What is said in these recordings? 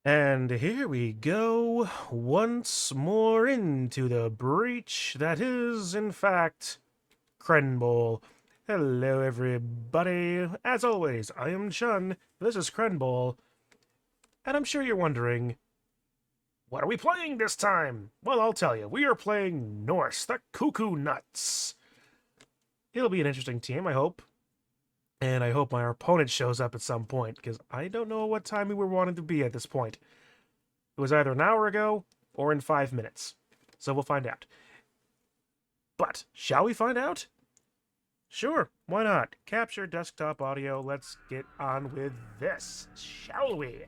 And here we go once more into the breach that is, in fact, Crenbowl. Hello, everybody. As always, I am Chun. This is Crenbowl. And I'm sure you're wondering, what are we playing this time? Well, I'll tell you. We are playing Norse, the Cuckoo Nuts. It'll be an interesting team, I hope. And I hope my opponent shows up at some point, because I don't know what time we were wanting to be at this point. It was either an hour ago or in 5 minutes. So we'll find out. But, shall we find out? Sure, why not? Capture desktop audio. Let's get on with this, shall we?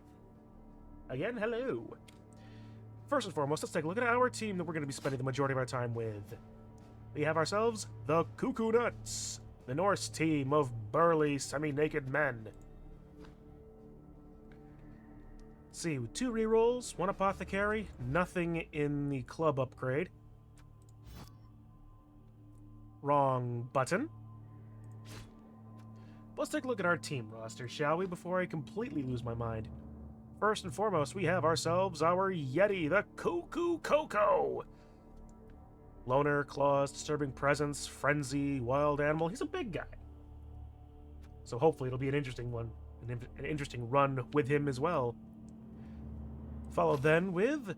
Again, hello. First and foremost, let's take a look at our team that we're going to be spending the majority of our time with. We have ourselves the Cuckoo Nuts, the Norse team of burly, semi-naked men. Let's see, 2 rerolls, 1 apothecary, nothing in the club upgrade. Wrong button. Let's take a look at our team roster, shall we, before I completely lose my mind. First and foremost, we have ourselves our Yeti, the Cuckoo Coco. Loner, claws, disturbing presence, frenzy, wild animal. He's a big guy. So hopefully it'll be an interesting one, an interesting run with him as well. Followed then with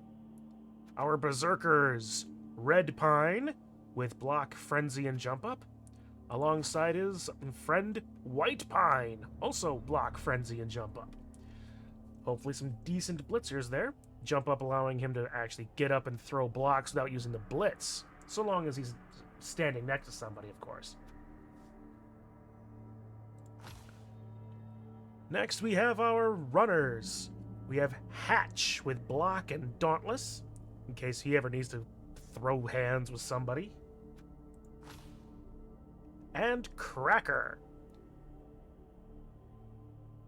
our Berserkers, Red Pine, with block, frenzy, and jump up. Alongside his friend, White Pine, also block, frenzy, and jump up. Hopefully some decent blitzers there. Jump up allowing him to actually get up and throw blocks without using the blitz. So long as he's standing next to somebody, of course. Next, we have our runners. We have Hatch with block and dauntless, in case he ever needs to throw hands with somebody. And Cracker.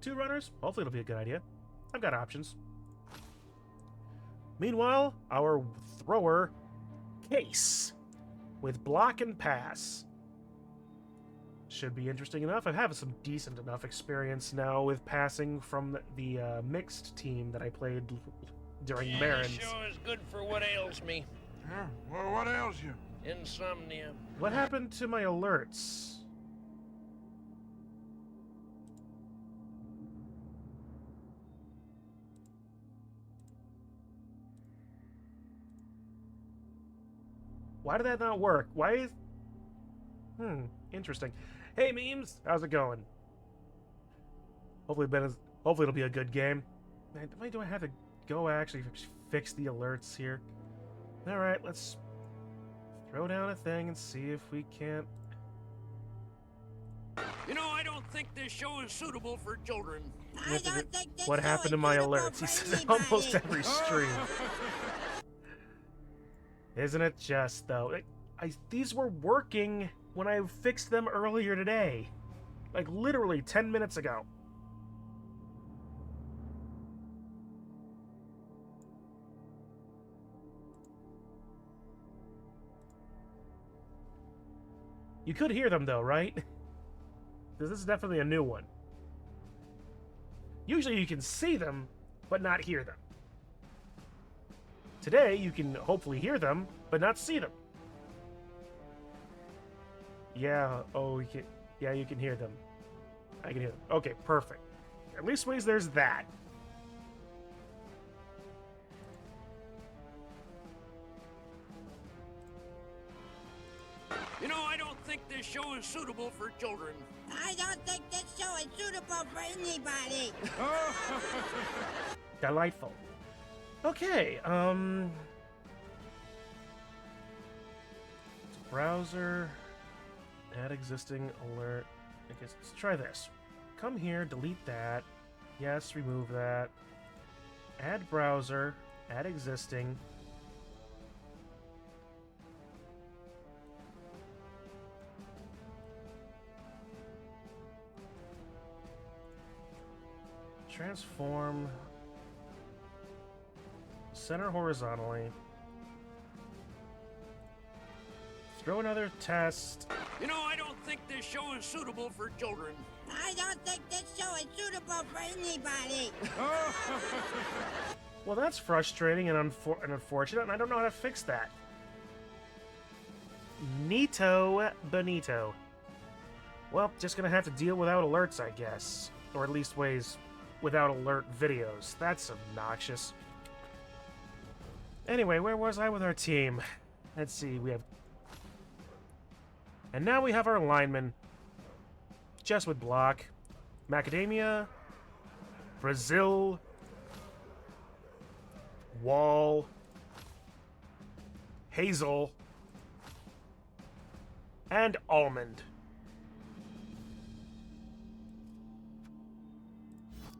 2 runners. Hopefully it'll be a good idea. I've got options. Meanwhile, our thrower, Case, with block and pass. Should be interesting enough. I have some decent enough experience now with passing from the mixed team that I played during Barons. This show is good for what ails me. Yeah, well, what ails you? Insomnia. What happened to my alerts? Why did that not work? Why is... interesting. Hey, memes! How's it going? Hopefully it'll be a good game. Man, do I have to go actually fix the alerts here? Alright, let's throw down a thing and see if we can't... You know, I don't think this show is suitable for children. I don't think this What show happened is to my suitable alerts? for He says it anybody. almost every stream. Isn't it just, though? These were working when I fixed them earlier today. Like, literally 10 minutes ago. You could hear them, though, right? Because this is definitely a new one. Usually you can see them, but not hear them. Today, you can hopefully hear them, but not see them. Yeah, oh, you can hear them. I can hear them. Okay, perfect. At least ways there's that. You know, I don't think this show is suitable for children. I don't think this show is suitable for anybody. Delightful. Okay, browser, add existing alert. Okay, let's try this. Come here, delete that. Yes, remove that. Add browser, add existing. Transform. Center horizontally. Throw another test. You know, I don't think this show is suitable for children. I don't think this show is suitable for anybody. Well, that's frustrating and unfortunate, and I don't know how to fix that. Neato Benito. Well, just gonna have to deal without alerts, I guess. Or at least ways without alert videos. That's obnoxious. Anyway, where was I with our team? Let's see, we have... And now we have our linemen. Just with block. Macadamia. Brazil. Wall. Hazel. And almond.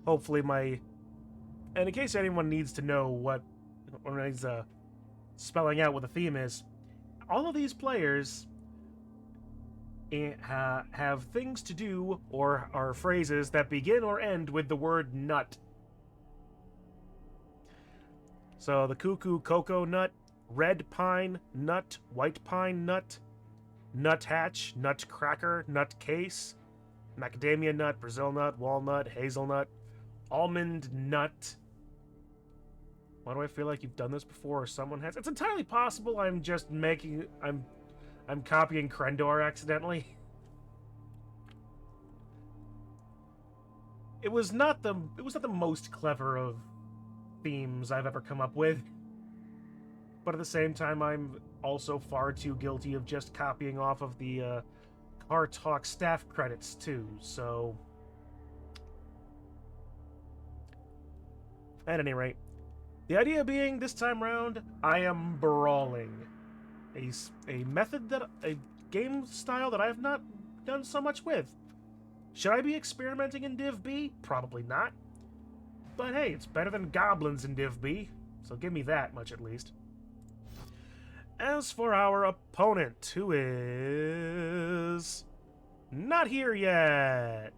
Hopefully my... And in case anyone needs to know what... or needs spelling out what the theme is, all of these players have things to do or are phrases that begin or end with the word nut. So the cuckoo cocoa nut, red pine nut, white pine nut, nuthatch, nutcracker, nutcase, macadamia nut, Brazil nut, walnut, hazelnut, almond nut. Why do I feel like you've done this before or someone has? It's entirely possible I'm just making... I'm copying Crenbowl accidentally. It was not the most clever of themes I've ever come up with. But at the same time, I'm also far too guilty of just copying off of the Car Talk staff credits too, so... At any rate, the idea being, this time round, I am brawling. A method that... a game style that I have not done so much with. Should I be experimenting in Div B? Probably not. But hey, it's better than goblins in Div B, so give me that much at least. As for our opponent, who is... not here yet.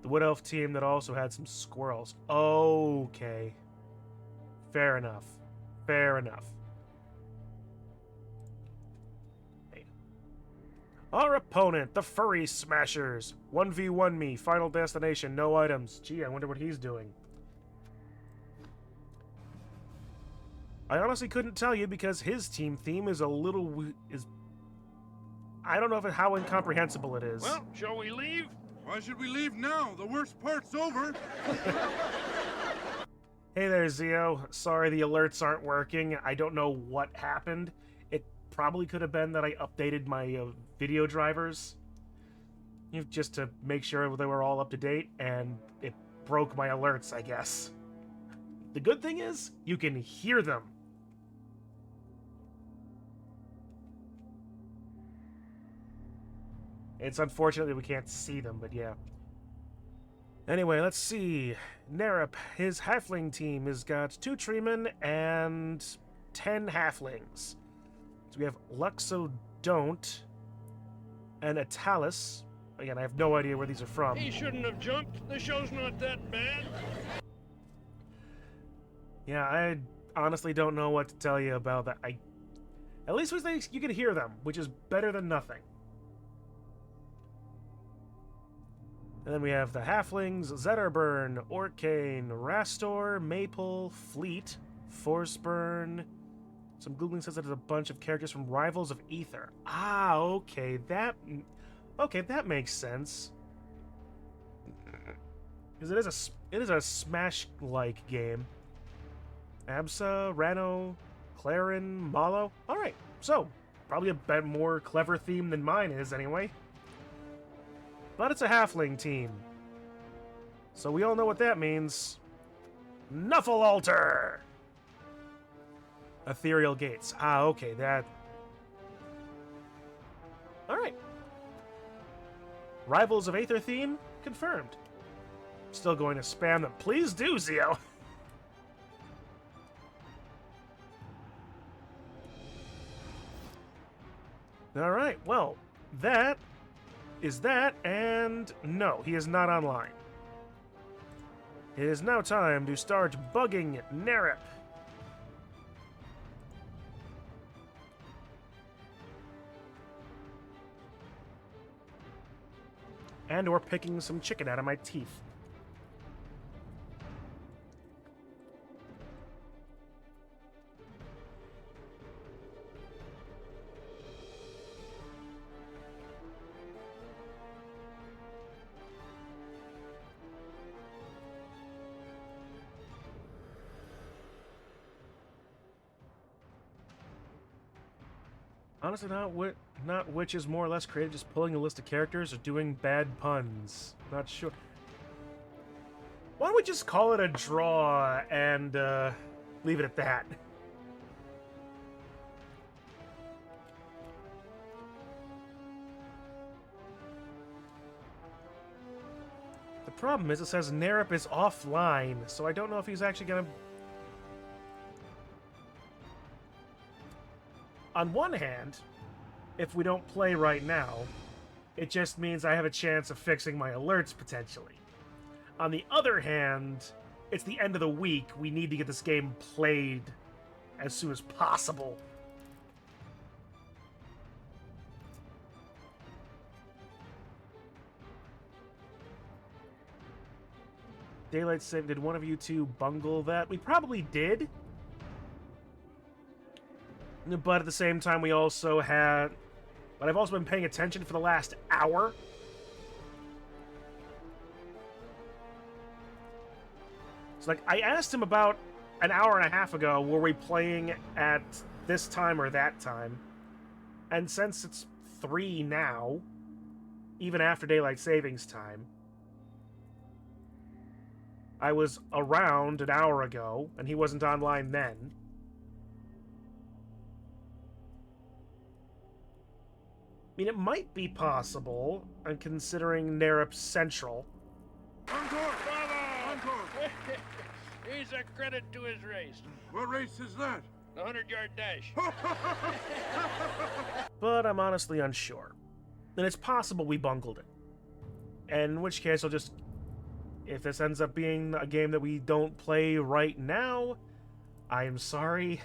The Wood Elf team that also had some squirrels. Okay. Fair enough. Fair enough. Hey. Our opponent, the Furry Smashers. 1v1 me, final destination, no items. Gee, I wonder what he's doing. I honestly couldn't tell you because his team theme is a little... I don't know how incomprehensible it is. Well, shall we leave? Why should we leave now? The worst part's over. Hey there, Zio. Sorry the alerts aren't working. I don't know what happened. It probably could have been that I updated my video drivers. Just to make sure they were all up to date, and it broke my alerts, I guess. The good thing is, you can hear them. It's unfortunate that we can't see them, but yeah. Anyway, let's see. Nerep, his halfling team, has got 2 treemen and 10 halflings. So we have Luxodont and Atalis. Again, I have no idea where these are from. He shouldn't have jumped. The show's not that bad. Yeah, I honestly don't know what to tell you about that. At least you can hear them, which is better than nothing. And then we have the Halflings, Zetterburn, Orcane, Rastor, Maple, Fleet, Forceburn. Some Googling says that there's a bunch of characters from Rivals of Ether. Ah, okay, that makes sense. Because it is a Smash-like game. Absa, Rano, Clarin, Malo. Alright, so, probably a bit more clever theme than mine is, anyway. But it's a halfling team. So we all know what that means. Nuffle Altar! Ethereal Gates. Ah, okay, that... Alright. Rivals of Aether theme? Confirmed. Still going to spam them. Please do, Zio! Alright, well, that is that, and no, he is not online. It is now time to start bugging Nerep. and or picking some chicken out of my teeth. Honestly, not which is more or less creative, just pulling a list of characters or doing bad puns. Not sure. Why don't we just call it a draw and leave it at that? The problem is it says Nerip is offline, so I don't know if he's actually gonna... On one hand, if we don't play right now, it just means I have a chance of fixing my alerts, potentially. On the other hand, it's the end of the week. We need to get this game played as soon as possible. Daylight Save, did one of you two bungle that? We probably did. But at the same time, we also had... But I've also been paying attention for the last hour. So, like, I asked him about an hour and a half ago, were we playing at this time or that time? And since it's 3 now, even after Daylight Savings Time, I was around an hour ago, and he wasn't online then. I mean, it might be possible, and considering Nerip's Central. Encore! Encore! He's a credit to his race. What race is that? The 100-yard dash. But I'm honestly unsure. And it's possible we bungled it. In which case, I'll just... If this ends up being a game that we don't play right now, I am sorry.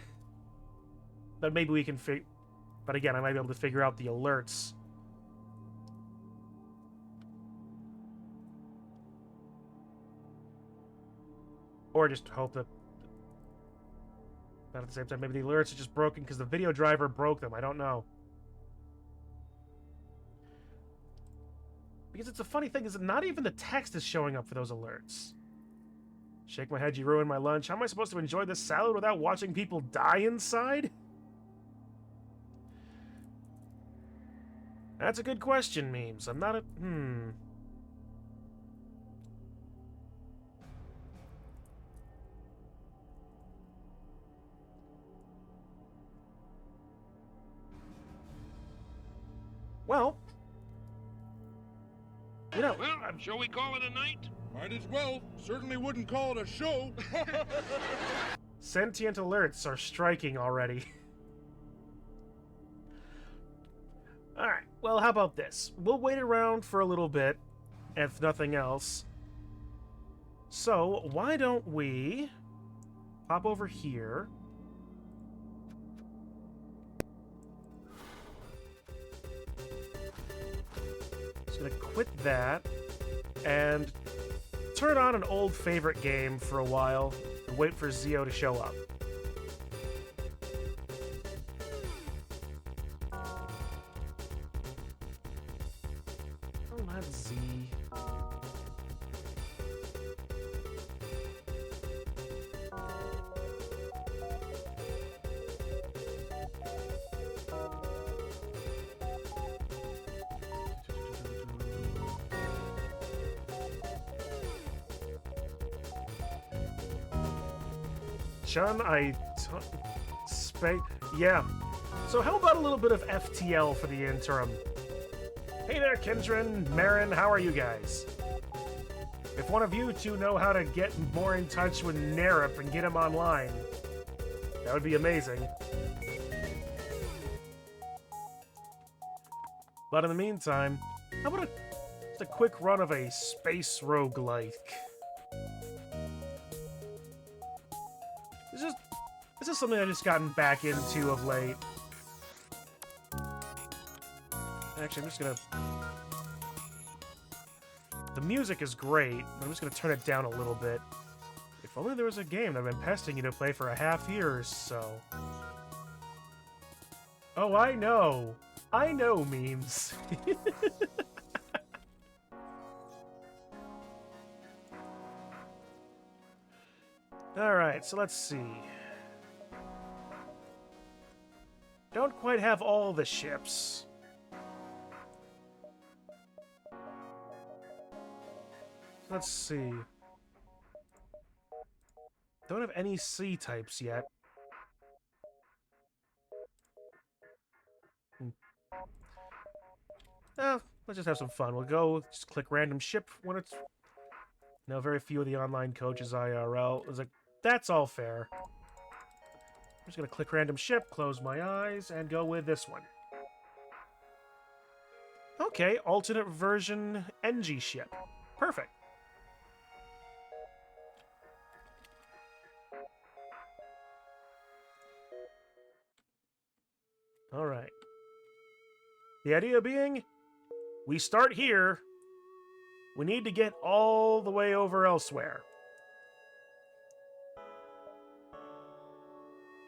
But maybe we can figure... But again, I might be able to figure out the alerts. Or just hope that... But at the same time, maybe the alerts are just broken because the video driver broke them. I don't know. Because it's a funny thing is that not even the text is showing up for those alerts. Shake my head, you ruined my lunch. How am I supposed to enjoy this salad without watching people die inside? That's a good question, memes. I'm not a... Well... You know... Well, shall we call it a night? Might as well. Certainly wouldn't call it a show. Sentient alerts are striking already. Alright, well, how about this? We'll wait around for a little bit, if nothing else. So, why don't we pop over here. Just gonna quit that and turn on an old favorite game for a while and wait for Zio to show up. Oh, not Z. Chun, yeah. So how about a little bit of FTL for the interim? Hey there, Kindren, Marin, how are you guys? If one of you two know how to get more in touch with Nerip and get him online, that would be amazing. But in the meantime, how about just a quick run of a space roguelike? This is something I've just gotten back into of late. Actually, I'm just gonna... The music is great. I'm just gonna turn it down a little bit. If only there was a game that I've been pestering you to play for a half year or so. Oh, I know. I know memes. Alright, so let's see. Don't quite have all the ships. Let's see. Don't have any sea types yet. Let's just have some fun. We'll go, just click random ship when it's... No, very few of the online coaches IRL. It's like, that's all fair. I'm just gonna click random ship, close my eyes, and go with this one. Okay, alternate version NG ship. Perfect. Alright. The idea being, we start here. We need to get all the way over elsewhere.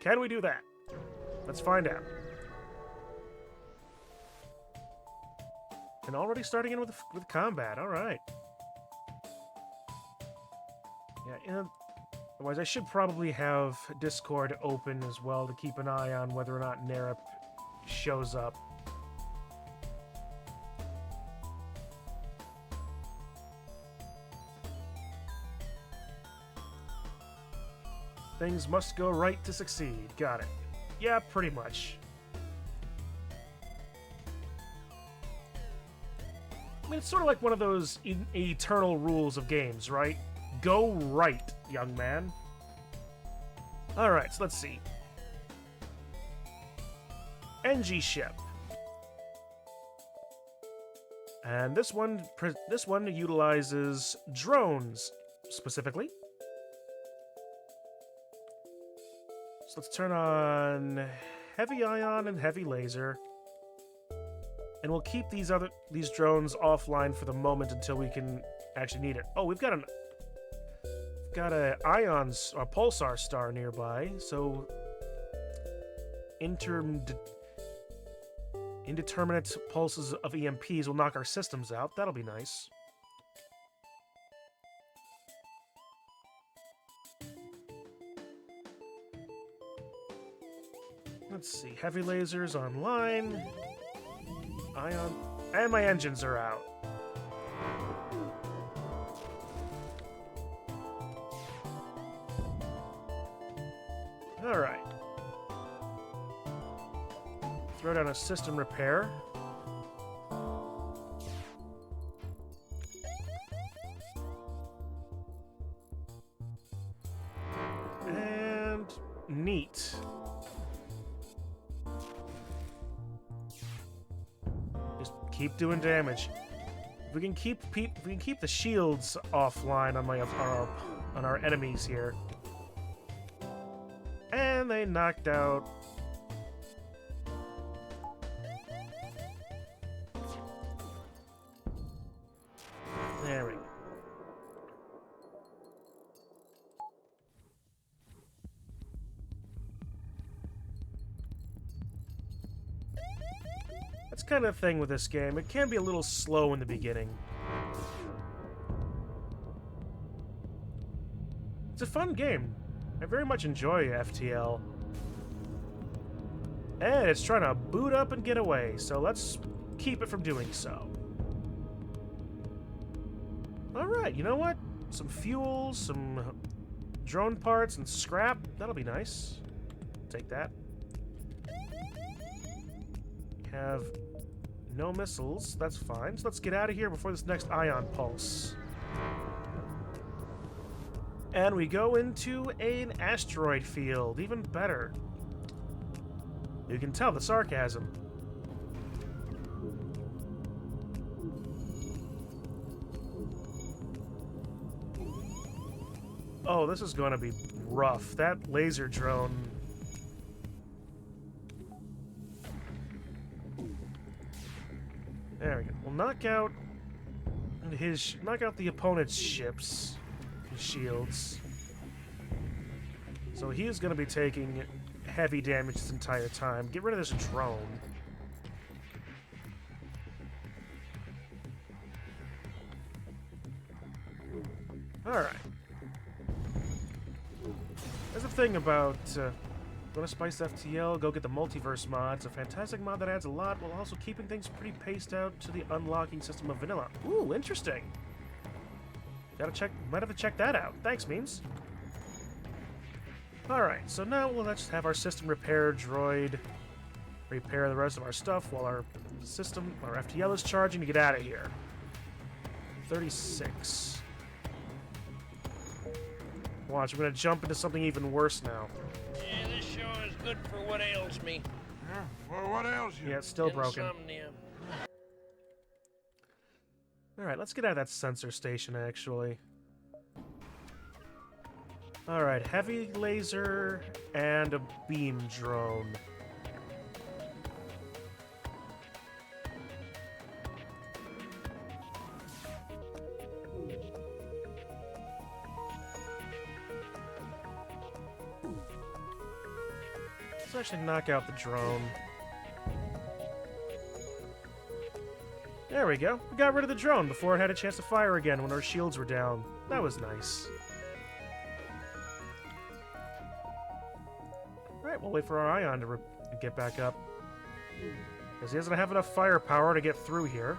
Can we do that? Let's find out. And already starting in with combat. All right. Yeah. Otherwise, I should probably have Discord open as well to keep an eye on whether or not Nerep shows up. Things must go right to succeed. Got it. Yeah, pretty much. I mean, it's sort of like one of those eternal rules of games, right? Go right, young man. Alright, so let's see. NG ship. And this one utilizes drones, specifically. So let's turn on heavy ion and heavy laser. And we'll keep these drones offline for the moment until we can actually need it. Oh, we've got a pulsar star nearby, so indeterminate pulses of EMPs will knock our systems out. That'll be nice. Let's see. Heavy lasers online. Ion. And my engines are out. Alright. Throw down a system repair. And neat. Just keep doing damage. If we can keep the shields offline on our enemies here. And they knocked out. There we go. That's kind of the thing with this game. It can be a little slow in the beginning. It's a fun game. I very much enjoy FTL. And it's trying to boot up and get away, so let's keep it from doing so. Alright, you know what? Some fuel, some drone parts, and scrap. That'll be nice. Take that. Have no missiles. That's fine. So let's get out of here before this next ion pulse. And we go into an asteroid field. Even better. You can tell the sarcasm. Oh, this is going to be rough. That laser drone... There we go. We'll knock out knock out the opponent's ships, his shields. So he's going to be taking heavy damage this entire time. Get rid of this drone. Alright. There's a thing about, want to spice FTL, go get the Multiverse mod. It's a fantastic mod that adds a lot, while also keeping things pretty paced out to the unlocking system of vanilla. Ooh, interesting. Might have to check that out. Thanks, memes. Alright, so now let's have our system repair droid repair the rest of our stuff while our FTL is charging to get out of here. 36. Watch, I'm gonna jump into something even worse now. Yeah, this show is good for what ails me. Yeah, well, what ails you? Yeah, it's still broken. Insomnia. Alright, let's get out of that sensor station, actually. Alright, heavy laser and a beam drone. Let's actually knock out the drone. There we go. We got rid of the drone before it had a chance to fire again when our shields were down. That was nice. Alright, we'll wait for our Ion to get back up. Because he doesn't have enough firepower to get through here.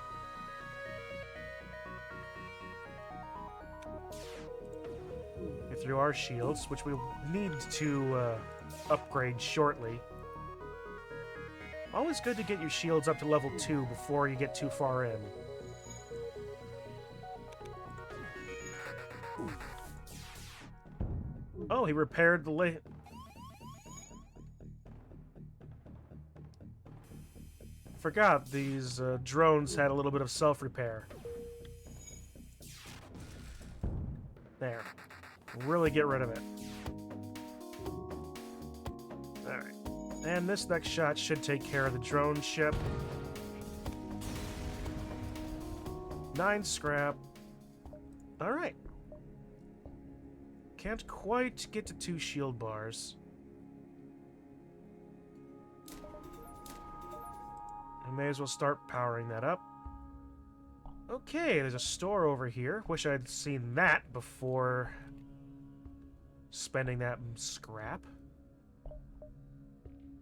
Get through our shields, which we'll need to upgrade shortly. Always good to get your shields up to level 2 before you get too far in. Oh, he repaired the Forgot these drones had a little bit of self-repair. There. Really get rid of it. Alright. And this next shot should take care of the drone ship. 9 scrap. Alright. Can't quite get to 2 shield bars. I may as well start powering that up. Okay, there's a store over here. Wish I'd seen that before spending that scrap.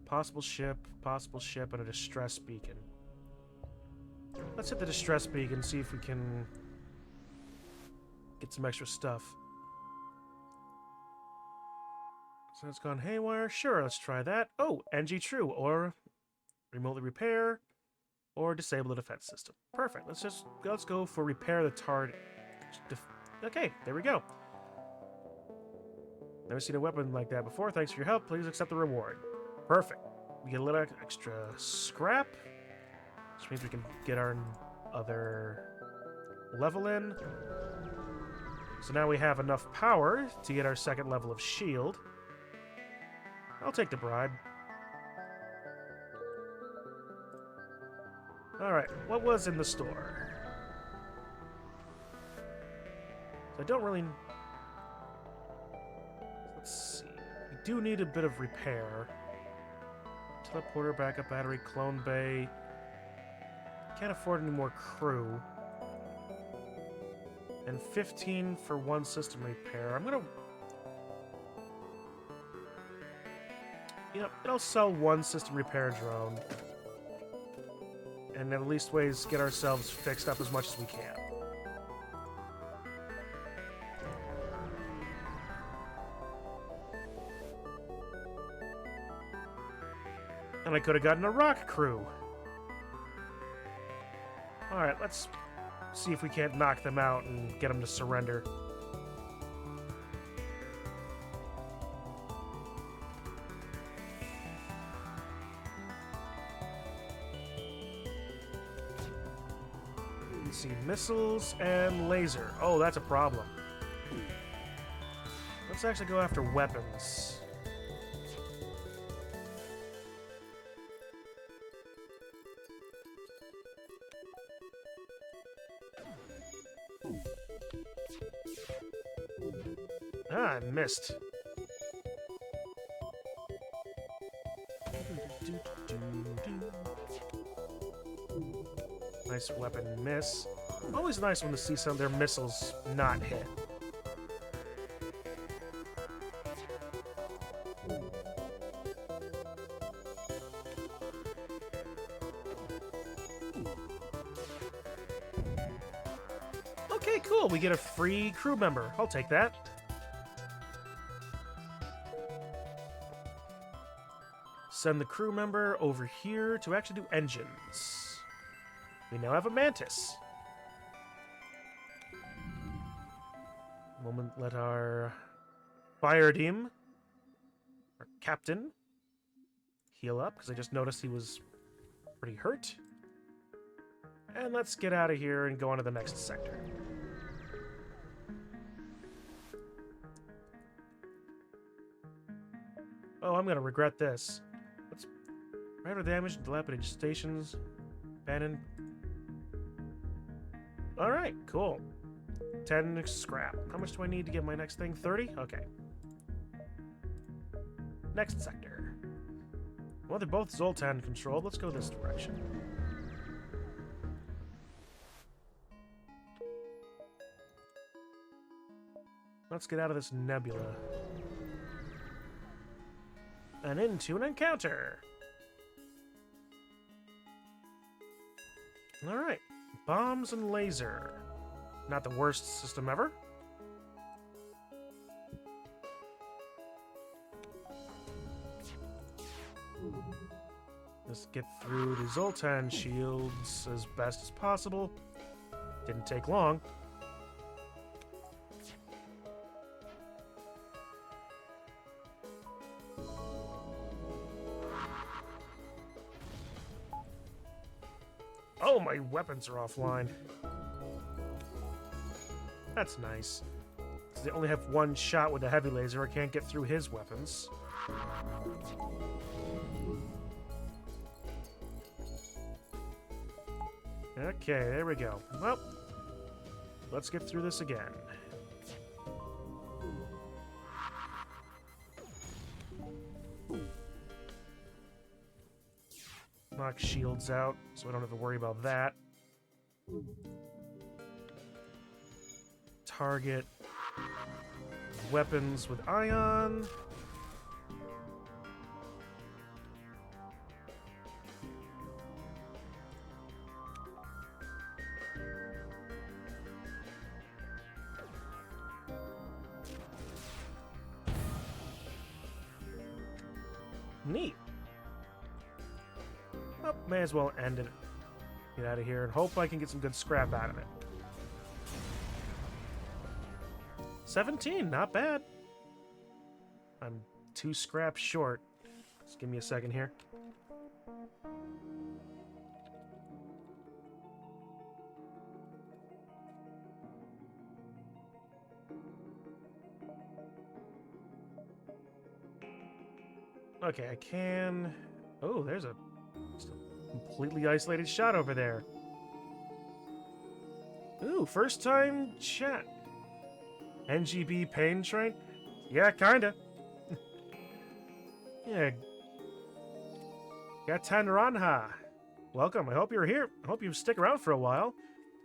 Possible ship, and a distress beacon. Let's hit the distress beacon, see if we can get some extra stuff. So it's gone haywire. Sure, let's try that. Oh, NG True, or remotely repair, or disable the defense system. Perfect. Let's go for repair the target. Okay, there we go. Never seen a weapon like that before. Thanks for your help. Please accept the reward. Perfect. We get a little extra scrap, which means we can get our other level in. So now we have enough power to get our second level of shield. I'll take the bribe. Alright, what was in the store? I don't really... Let's see. We do need a bit of repair. Teleporter, backup battery, clone bay. Can't afford any more crew. And 15 for 1 system repair. I'm gonna... Yep, I'll sell 1 system repair drone. And at least ways get ourselves fixed up as much as we can. And I could have gotten a rock crew. Alright, let's see if we can't knock them out and get them to surrender. Let's see, missiles and laser. Oh, that's a problem. Let's actually go after weapons. Ah, I missed. Nice weapon miss. Always nice when to see some of their missiles not hit. Okay, cool. We get a free crew member. I'll take that. Send the crew member over here to actually do engines. We now have a mantis. Moment, let our fire team, our captain, heal up, because I just noticed he was pretty hurt. And let's get out of here and go on to the next sector. Oh, I'm going to regret this. Let's rather damage dilapidated stations. Abandoned. Alright, cool. 10 scrap. How much do I need to get my next thing? 30? Okay. Next sector. Well, they're both Zoltan controlled. Let's go this direction. Let's get out of this nebula. And into an encounter. Alright. Bombs and laser. Not the worst system ever. Let's get through the Zoltan shields as best as possible. Didn't take long. Oh, my weapons are offline. That's nice. 'Cause they only have one shot with a heavy laser. I can't get through his weapons. Okay, there we go. Well, let's get through this again. Knock shields out, so I don't have to worry about that. Target weapons with ion. Neat. Well, may as well end it. Get out of here and hope I can get some good scrap out of it. 17, not bad. I'm 2 scraps short. Just give me a second here. Okay, I can... Oh, there's just a completely isolated shot over there. Ooh, first time chat. NGB pain train? Yeah, kinda. Yeah. Gatanranha. Welcome, I hope you're here. I hope you stick around for a while.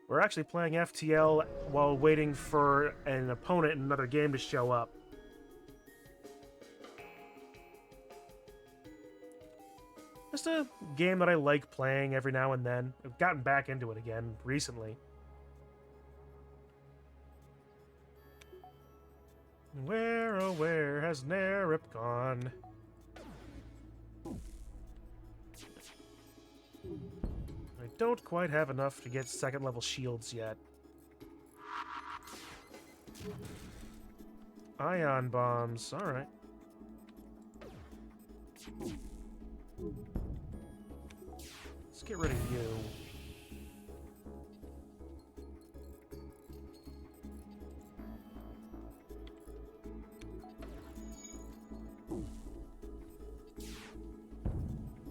We're actually playing FTL while waiting for an opponent in another game to show up. Just a game that I like playing every now and then. I've gotten back into it again recently. Where, oh where has Nerip gone? I don't quite have enough to get second level shields yet. Ion bombs, alright. Let's get rid of you.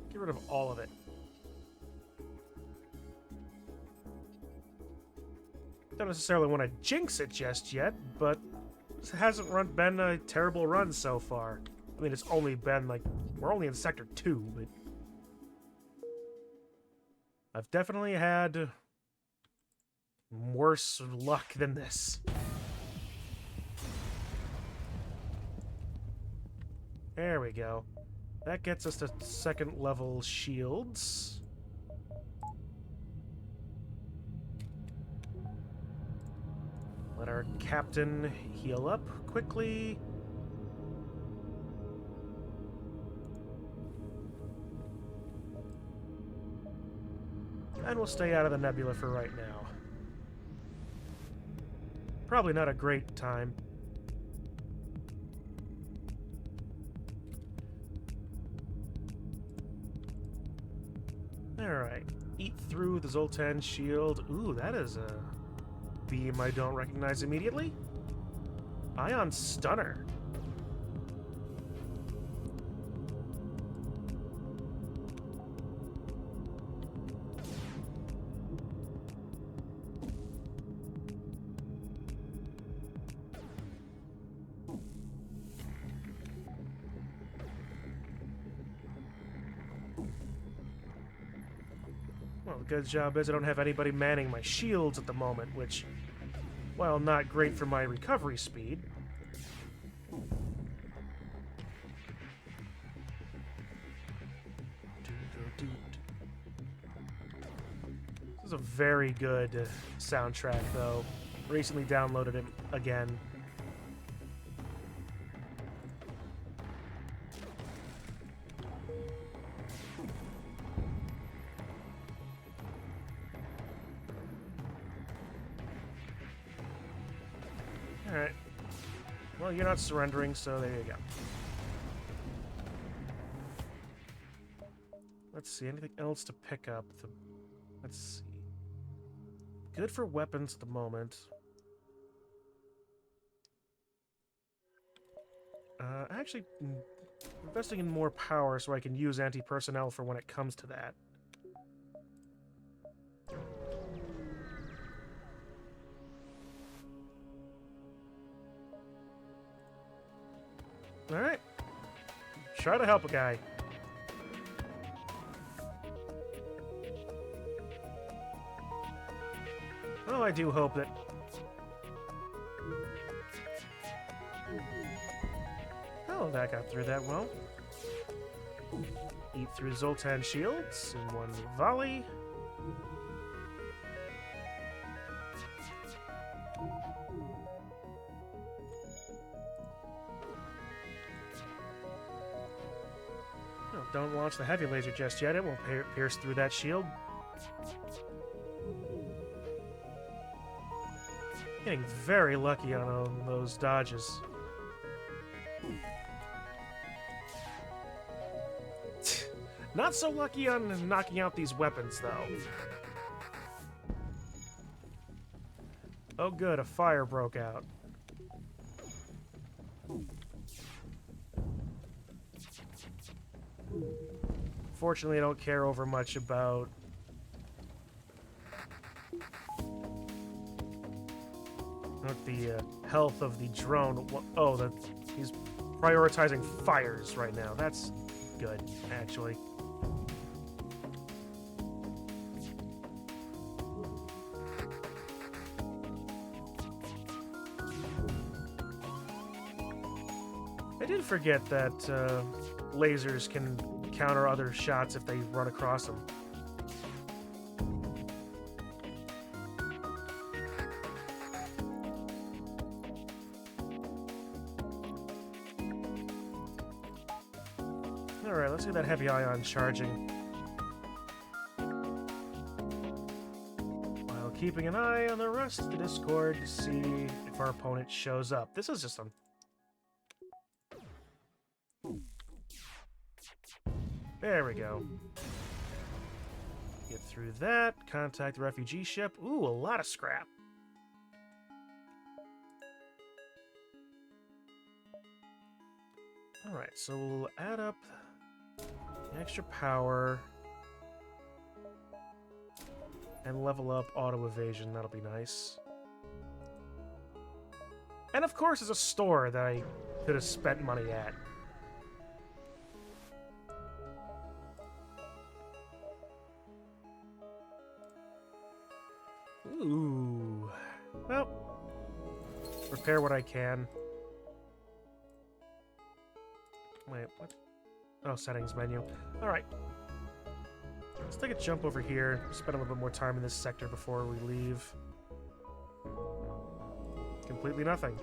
Get rid of all of it. Don't necessarily want to jinx it just yet, but This hasn't been a terrible run so far. I mean, it's only been like, we're only in Sector 2, but I've definitely had worse luck than this. There we go. That gets us to second level shields. Let our captain heal up quickly. And we'll stay out of the nebula for right now. Probably not a great time. Alright. Eat through the Zoltan shield. Ooh, that is a beam I don't recognize immediately. Ion Stunner. Well, the good job is I don't have anybody manning my shields at the moment, which, while not great for my recovery speed, this is a very good soundtrack, though. Recently downloaded it again. Alright. Well, you're not surrendering, so there you go. Let's see, anything else to pick up? Let's see. Good for weapons at the moment. Actually, investing in more power so I can use anti-personnel for when it comes to that. Alright. Try to help a guy. Well, I do hope that... Oh, that got through that well. Eat through Zoltan shields in one volley. Oh, don't launch the heavy laser just yet. It won't pierce through that shield. Getting very lucky on those dodges. Not so lucky on knocking out these weapons, though. Oh good, a fire broke out. Fortunately, I don't care over much about the health of the drone. Oh, he's prioritizing fires right now. That's good, actually. I did forget that lasers can counter other shots if they run across them. Alright, let's get that heavy ion charging. While keeping an eye on the rest of the Discord to see if our opponent shows up. This is just some... There we go. Get through that. Contact the refugee ship. Ooh, a lot of scrap. Alright, so we'll add up the extra power and level up auto evasion. That'll be nice. And of course, there's a store that I could have spent money at. Ooh. Well, repair what I can. Wait, what? Oh, settings menu. Alright. Let's take a jump over here, spend a little bit more time in this sector before we leave. Completely nothing.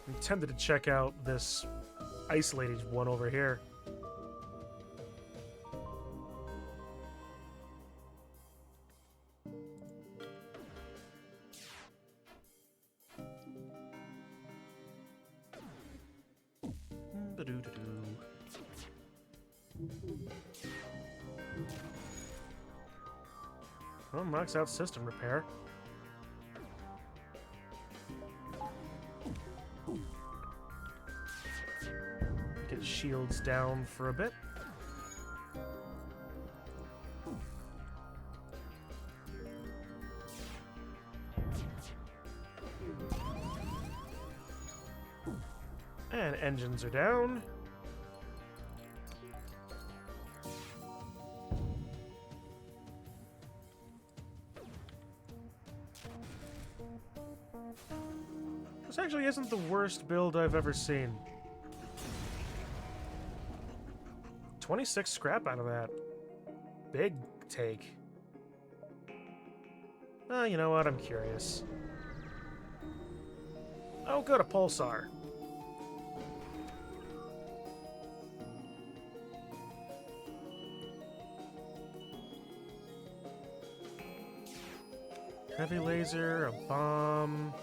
I'm tempted to check out this isolated one over here. Well, knocks out system repair. Get shields down for a bit. And engines are down. This actually isn't the worst build I've ever seen. 26 scrap out of that. Big take. You know what? I'm curious. I'll go to Pulsar. Heavy laser, a bomb,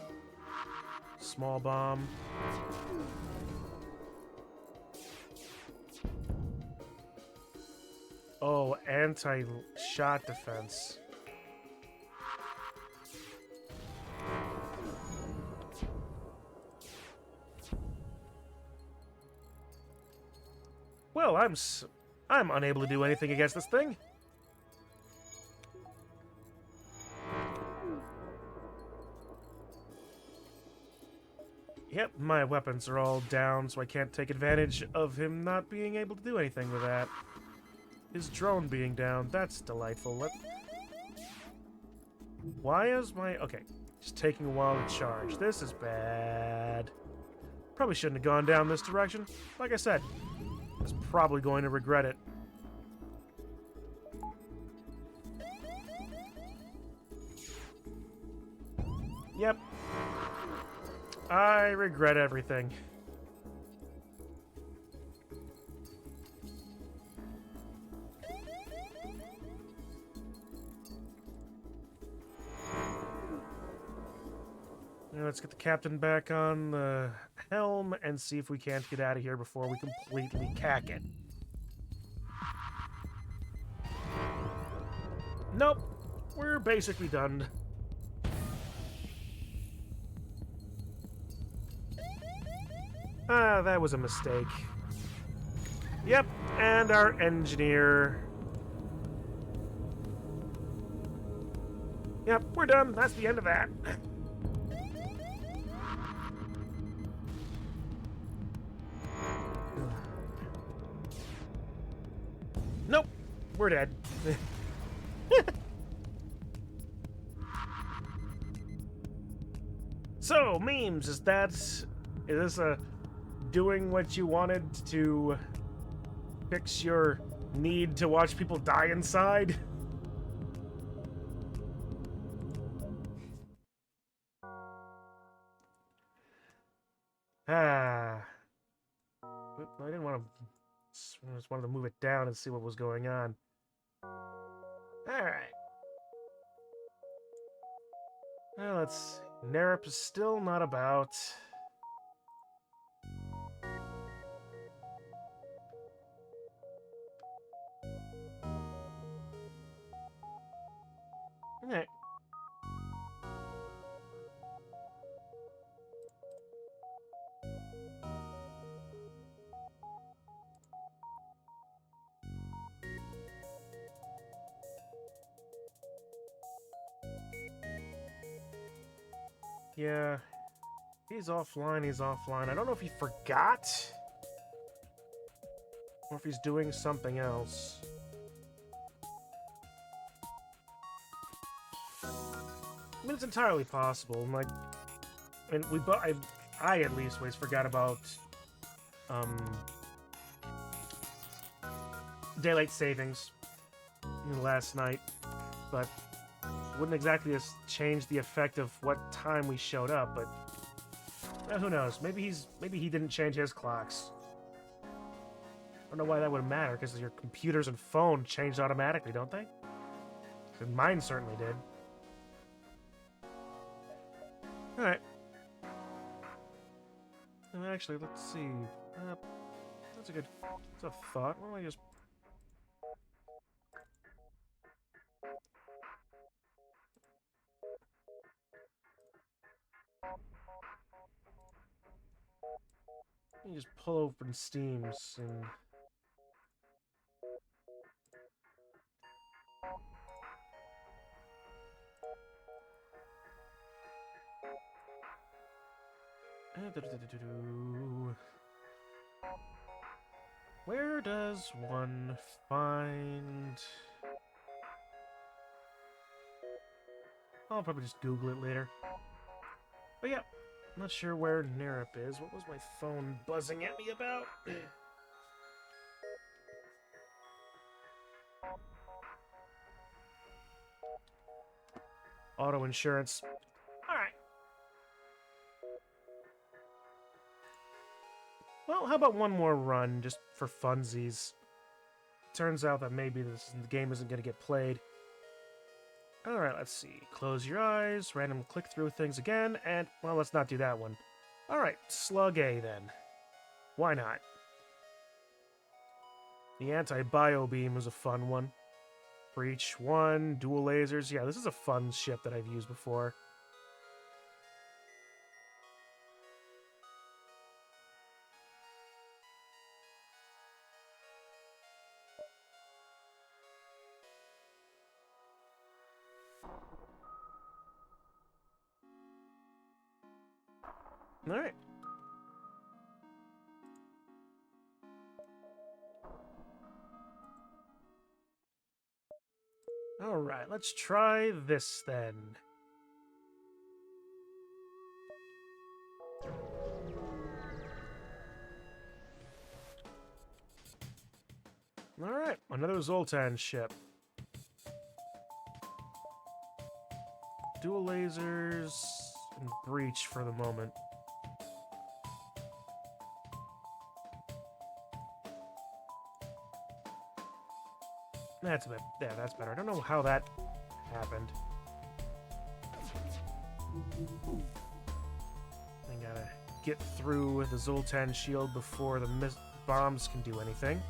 small bomb. Oh, anti-shot defense. Well, I'm unable to do anything against this thing. Yep, my weapons are all down, so I can't take advantage of him not being able to do anything with that. His drone being down, that's delightful. Why is my... Okay, just taking a while to charge. This is bad. Probably shouldn't have gone down this direction. Like I said, I was probably going to regret it. Yep. I regret everything. Now let's get the captain back on the helm and see if we can't get out of here before we completely cack it. Nope. We're basically done. Ah, that was a mistake. Yep, and our engineer. Yep, we're done. That's the end of that. Nope, we're dead. So, memes, is this a doing what you wanted to fix your need to watch people die inside? I didn't want to... I just wanted to move it down and see what was going on. Alright. Well, let's see. Nerup is still not about. Alright. Yeah. He's offline, he's offline. I don't know if he forgot. Or if he's doing something else. I mean, it's entirely possible. Like, I mean, I at least always forgot about daylight savings last night, but wouldn't exactly just change the effect of what time we showed up. But who knows? Maybe he didn't change his clocks. I don't know why that would matter, because your computers and phone changed automatically, don't they? And mine certainly did. Alright. Actually, let's see. That's a thought. Why don't I just... Let me just pull open Steams and... Where does one find... I'll probably just Google it later. But yeah, I'm not sure where Nerup is. What was my phone buzzing at me about? Auto insurance. Alright. Well, how about one more run, just for funsies? Turns out that maybe the game isn't going to get played. Alright, let's see. Close your eyes, random click through things again, and, well, let's not do that one. Alright, Slug A then. Why not? The anti-bio beam was a fun one. Breach 1, dual lasers. Yeah, this is a fun ship that I've used before. Alright. Alright, let's try this then. Alright, another Zoltan ship. Dual lasers and breach for the moment. That's a bit... Yeah, that's better. I don't know how that happened. I gotta get through the Zoltan shield before the bombs can do anything.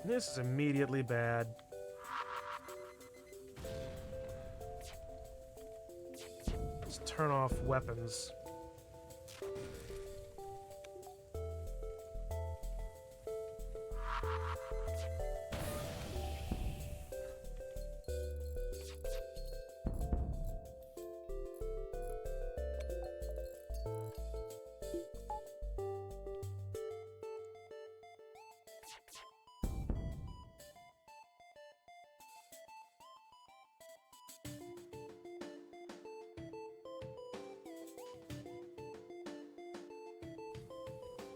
This is immediately bad. Let's turn off weapons.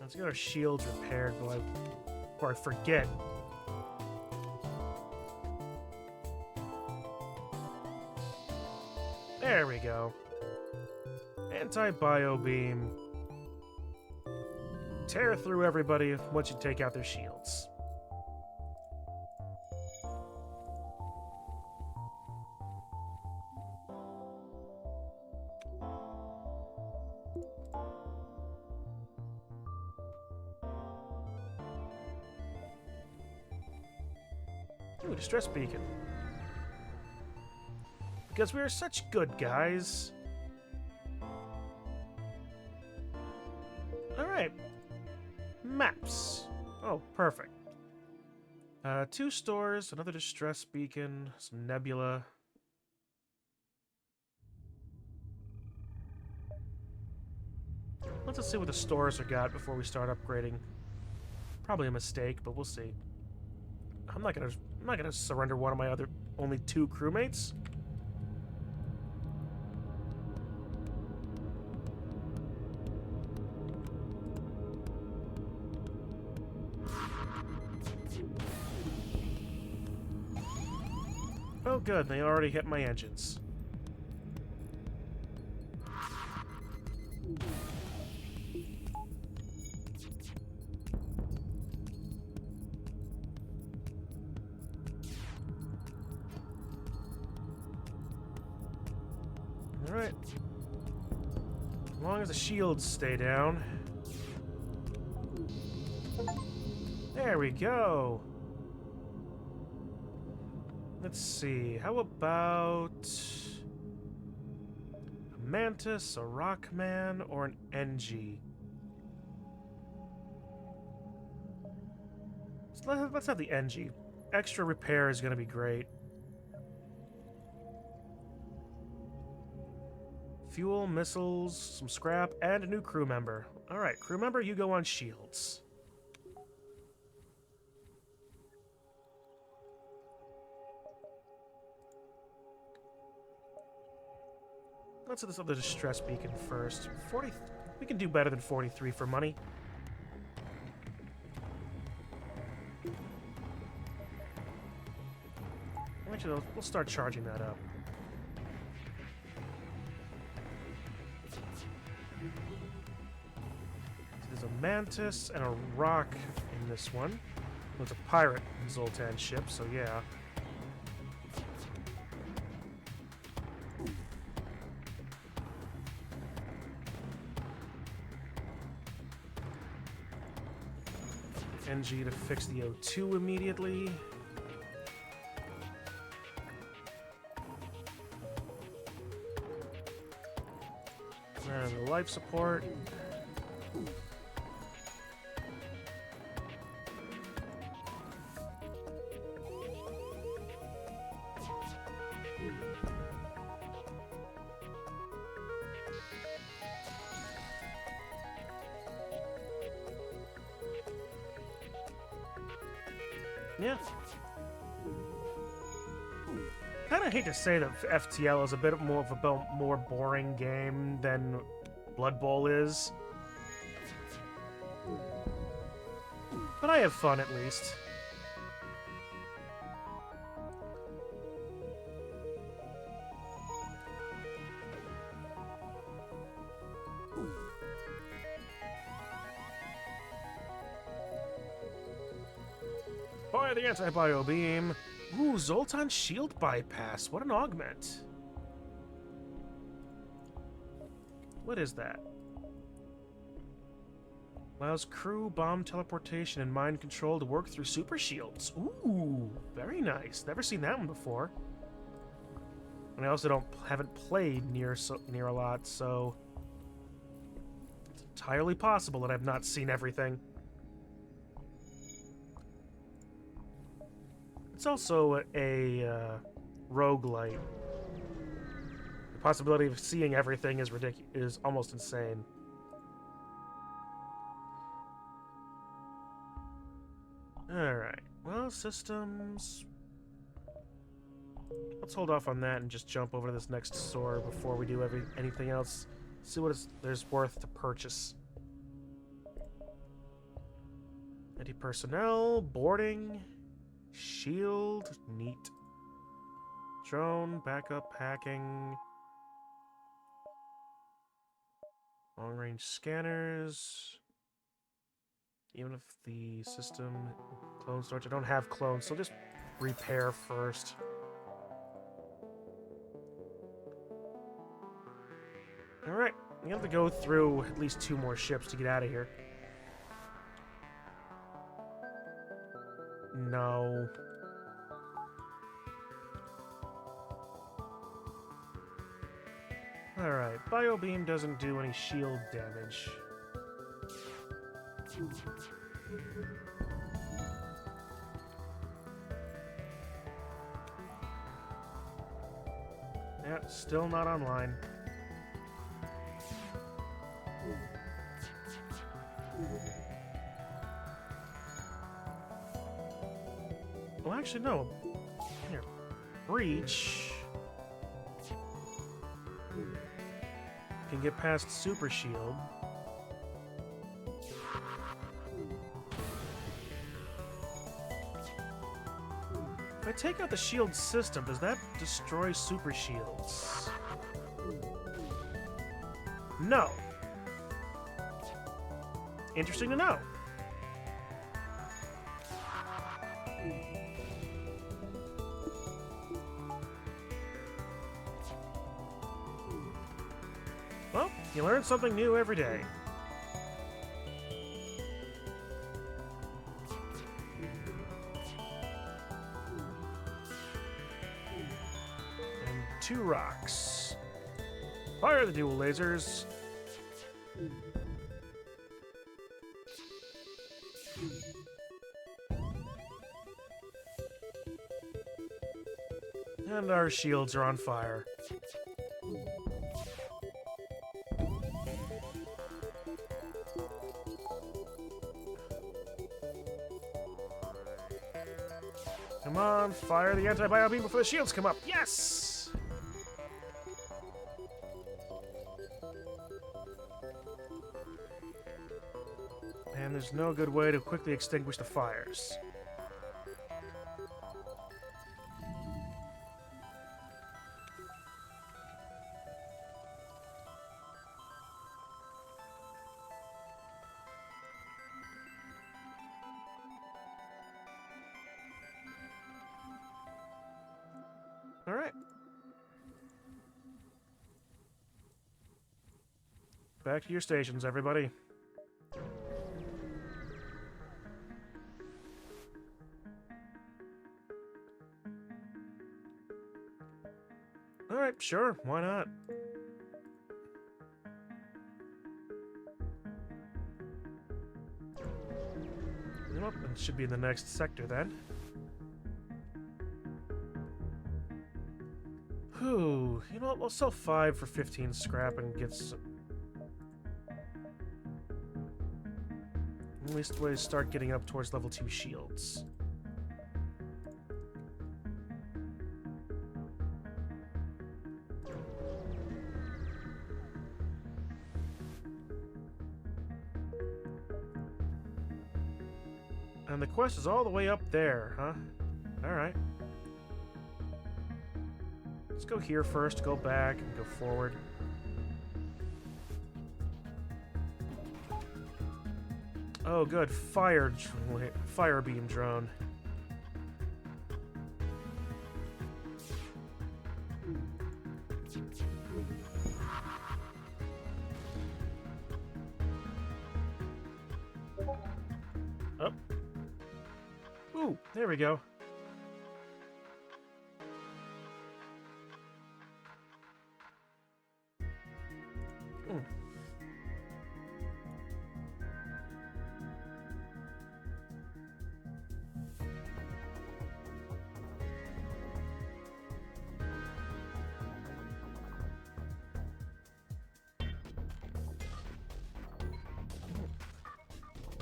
Let's get our shields repaired before I forget. There we go. Anti-bio beam. Tear through everybody once you take out their shields. Ooh, distress beacon. Because we are such good guys. Alright. Maps. Oh, perfect. 2 stores, another distress beacon, some nebula. Let's just see what the stores are got before we start upgrading. Probably a mistake, but we'll see. I'm not gonna surrender one of my only 2 crewmates. Oh good, they already hit my engines. Alright. As long as the shields stay down. There we go. Let's see, how about a mantis, a rockman, or an NG? Let's have the NG. Extra repair is going to be great. Fuel, missiles, some scrap, and a new crew member. Alright, crew member, you go on shields. Let's do this other distress beacon first. 40. We can do better than 43 for money. Actually, we'll start charging that up. So there's a mantis and a rock in this one. Well, it's a pirate Zoltan ship, so yeah. NG to fix the O2 immediately. And the life support. Yeah. Kind of hate to say that FTL is a bit more of a more boring game than Blood Bowl is. But I have fun at least. Fire the anti-bio beam. Ooh, Zoltan shield bypass. What an augment. What is that? Allows crew, bomb teleportation, and mind control to work through super shields. Ooh, very nice. Never seen that one before. And I also haven't played near a lot, so it's entirely possible that I've not seen everything. It's also a roguelite. The possibility of seeing everything is almost insane. Alright, well, systems... Let's hold off on that and just jump over to this next store before we do anything else. See what there's worth to purchase. Anti-personnel, boarding... Shield, neat. Drone, backup, hacking. Long-range scanners. Even if the system... Clone storage, I don't have clones, so just repair first. Alright, we have to go through at least 2 more ships to get out of here. No. Alright, Biobeam doesn't do any shield damage. Yeah, still not online. Well, actually, no. Here. Breach can get past Super Shield. If I take out the shield system, does that destroy Super Shields? No. Interesting to know. Well, you learn something new every day. And 2 rocks. Fire the dual lasers. And our shields are on fire. Come on, fire the anti-bio beam before the shields come up. Yes! And there's no good way to quickly extinguish the fires. All right. Back to your stations, everybody. All right, sure, why not? Well, it should be in the next sector then. Whew, you know what, we'll sell 5 for 15 scrap and get some... At least we start getting up towards level 2 shields. And the quest is all the way up there, huh? Alright. Let's go here first, go back, and go forward. Oh, good. Fire beam drone. Oh. Ooh, there we go.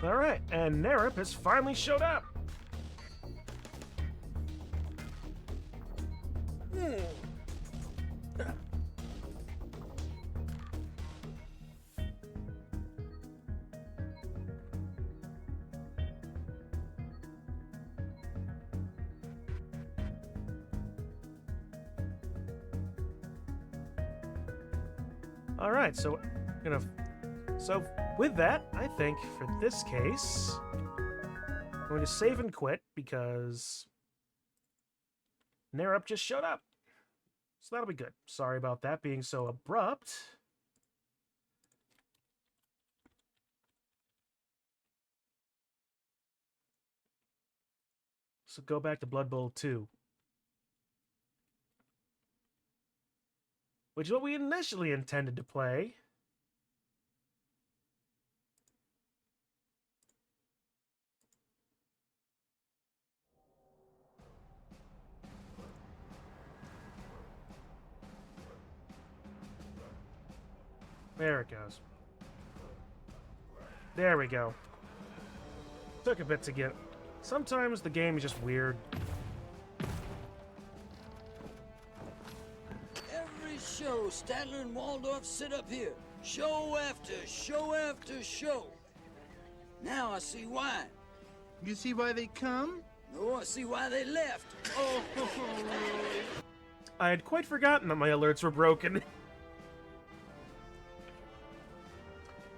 Alright, and Nerip has finally showed up! Alright, so with that, I think for this case, I'm going to save and quit because Nerip just showed up. So that'll be good. Sorry about that being so abrupt. So go back to Blood Bowl 2. which is what we initially intended to play. There it goes. There we go. Took a bit to get. Sometimes the game is just weird. Every show, Statler and Waldorf sit up here. Show after show after show. Now I see why. You see why they come? No, I see why they left. Oh, I had quite forgotten that my alerts were broken.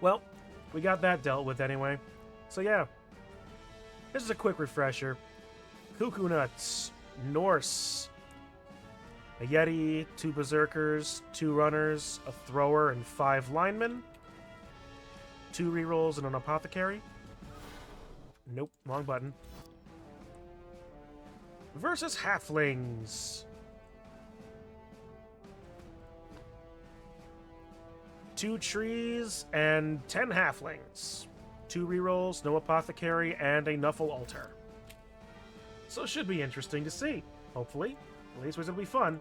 Well, we got that dealt with anyway. So yeah, this is a quick refresher. Cuckoo Nuts, Norse, a Yeti, 2 Berserkers, 2 Runners, a Thrower, and 5 Linemen. 2 rerolls and an Apothecary. Nope, wrong button. Versus Halflings. 2 trees and 10 halflings. 2 rerolls, no apothecary, and a Nuffle altar. So it should be interesting to see. Hopefully. At least it'll be fun.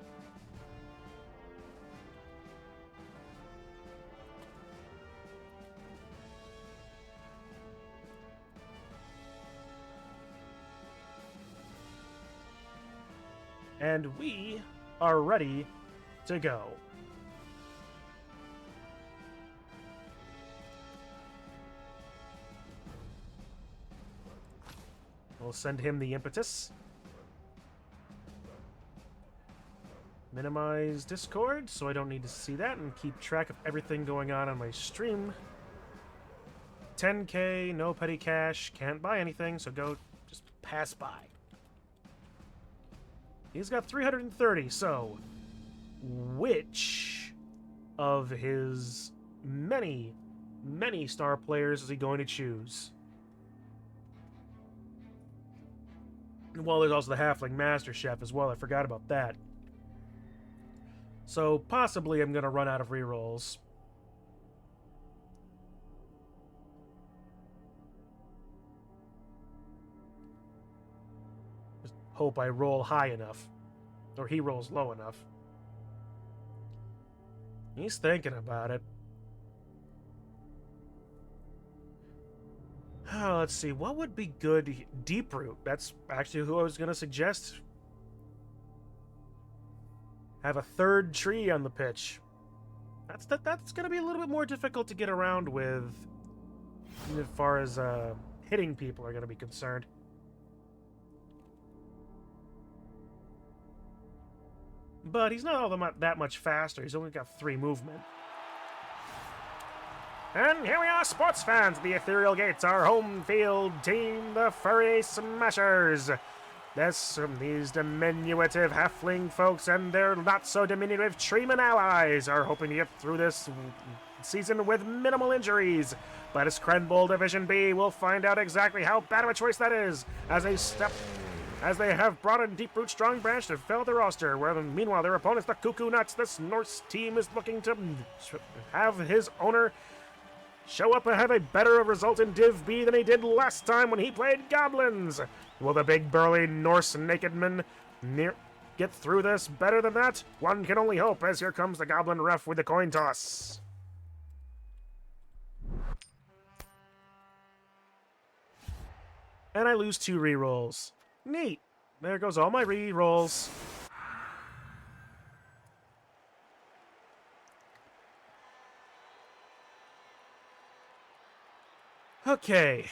And we are ready to go. We'll send him the impetus. Minimize Discord so I don't need to see that and keep track of everything going on my stream. 10k, no petty cash, can't buy anything, so go just pass by. He's got 330, so which of his many, many star players is he going to choose? Well, there's also the Halfling Master Chef as well. I forgot about that. So, possibly I'm going to run out of rerolls. Just hope I roll high enough. Or he rolls low enough. He's thinking about it. Oh, let's see, what would be good? Deep Root. That's actually who I was going to suggest. Have a 3rd tree on the pitch. That's going to be a little bit more difficult to get around with as far as hitting people are going to be concerned. But he's not all that much faster. He's only got 3 movement. And here we are, sports fans. The Ethereal Gates, our home field team, the Furry Smashers. These diminutive halfling folks and their not-so-diminutive treeman allies are hoping to get through this season with minimal injuries. But as Crenbowl Division B, we'll find out exactly how bad of a choice that is as they have brought in Deep Root Strong Branch to fill the roster, where meanwhile their opponents, the Cuckoo Nuts, this Norse team is looking to have his owner show up and have a better result in Div B than he did last time when he played Goblins. Will the big burly Norse Nakedman get through this better than that? One can only hope, as here comes the Goblin ref with the coin toss. And I lose 2 rerolls. Neat. There goes all my rerolls. Okay.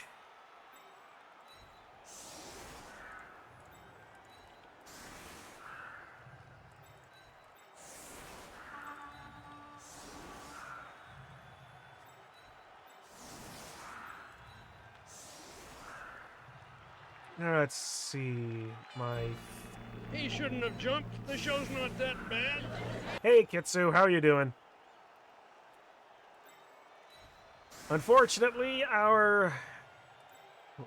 Let's see. He shouldn't have jumped. The show's not that bad. Hey, Kitsu, how are you doing? Unfortunately, our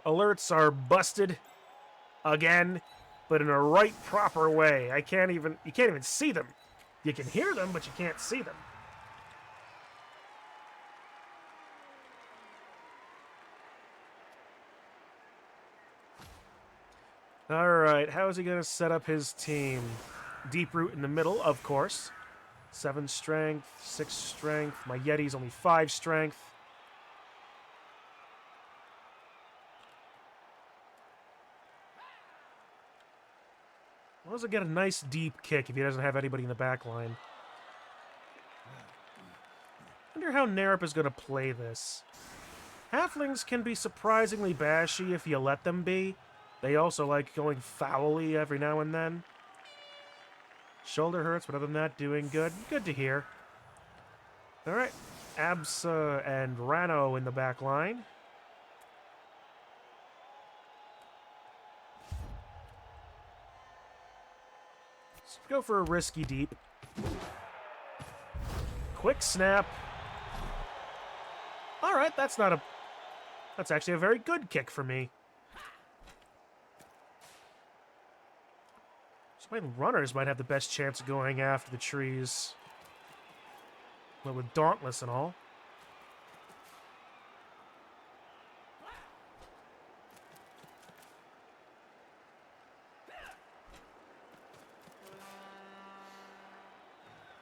alerts are busted again, but in a right proper way. You can't even see them. You can hear them, but you can't see them. Alright, how is he going to set up his team? Deep root in the middle, of course. 7 strength, 6 strength. My Yeti's only 5 strength. Well, does it get a nice deep kick if he doesn't have anybody in the back line? I wonder how Nerip is going to play this. Halflings can be surprisingly bashy if you let them be. They also like going foully every now and then. Shoulder hurts, but other than that, doing good. Good to hear. Alright. Absa and Rano in the back line. Let's go for a risky deep. Quick snap. Alright, that's actually a very good kick for me. My runners might have the best chance of going after the trees. Well, with Dauntless and all.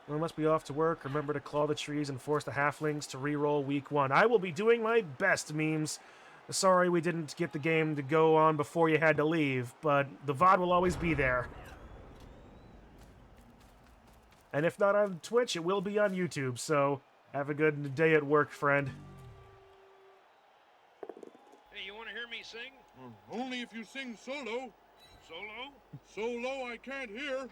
Well, I must be off to work. Remember to claw the trees and force the halflings to re-roll week 1. I will be doing my best, memes. Sorry we didn't get the game to go on before you had to leave, but the VOD will always be there. And if not on Twitch, it will be on YouTube, so have a good day at work, friend. Hey, you want to hear me sing? Only if you sing solo. Solo? So low I can't hear.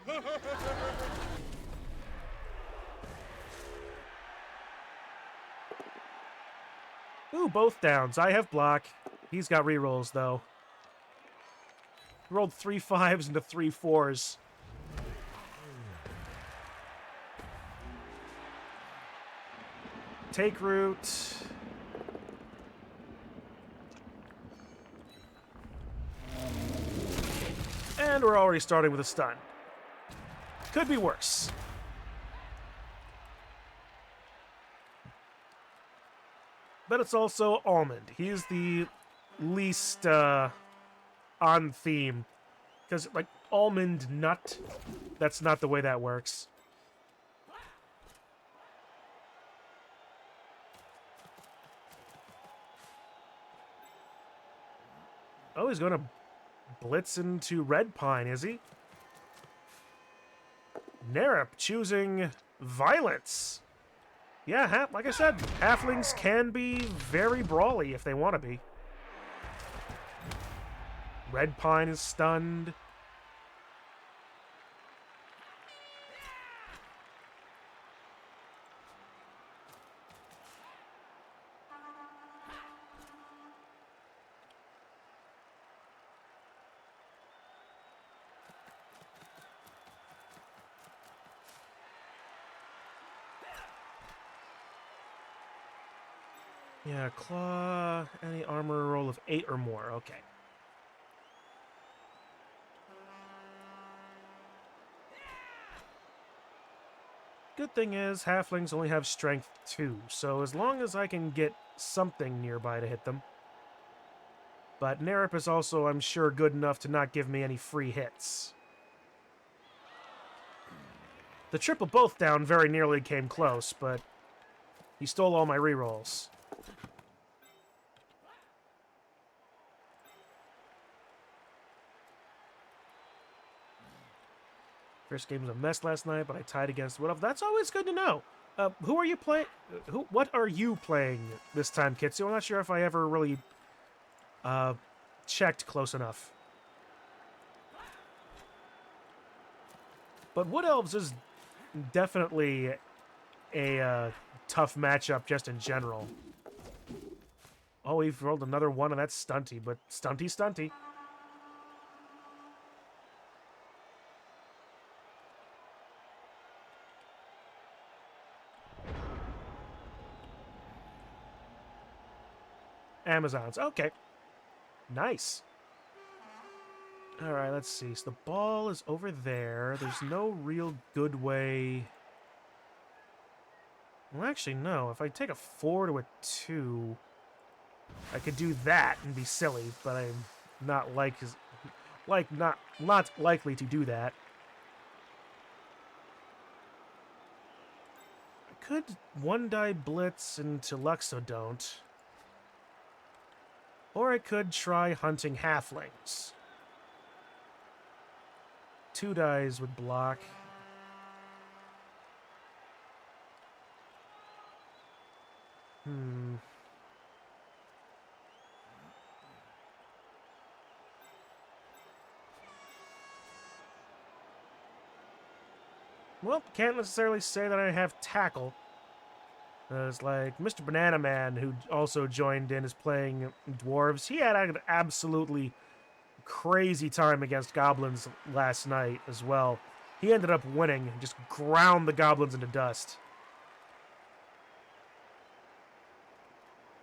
Ooh, both downs. I have block. He's got rerolls, though. Rolled 3 5s into 3 4s. Take root. And we're already starting with a stun. Could be worse. But it's also Almond. He's the least on theme. Because, like, almond nut, that's not the way that works. Oh, he's going to blitz into Red Pine, is he? Nerip choosing violence. Yeah, like I said, halflings can be very brawly if they want to be. Red Pine is stunned. Yeah, claw, any armor roll of 8 or more. Okay. Good thing is, halflings only have strength 2, so as long as I can get something nearby to hit them. But Nerip is also, I'm sure, good enough to not give me any free hits. The triple both down very nearly came close, but he stole all my rerolls. First game was a mess last night, but I tied against Woodruff. That's always good to know. Who are you playing? What are you playing this time, Kitsu? I'm not sure if I ever really checked close enough. But Wood Elves is definitely a tough matchup just in general. Oh, we've rolled another one, and that's stunty, but stunty. Amazons. Okay. Nice. All right, let's see. So the ball is over there. There's no real good way Well, actually, no. If I take a 4 to a 2, I could do that and be silly, but I'm not not likely to do that. I could 1-die blitz into Luxodont. Or I could try hunting halflings. 2 dies would block. Well, can't necessarily say that I have tackle. It's like Mr. Banana Man, who also joined in, is playing dwarves. He had an absolutely crazy time against goblins last night as well. He ended up winning and just ground the goblins into dust.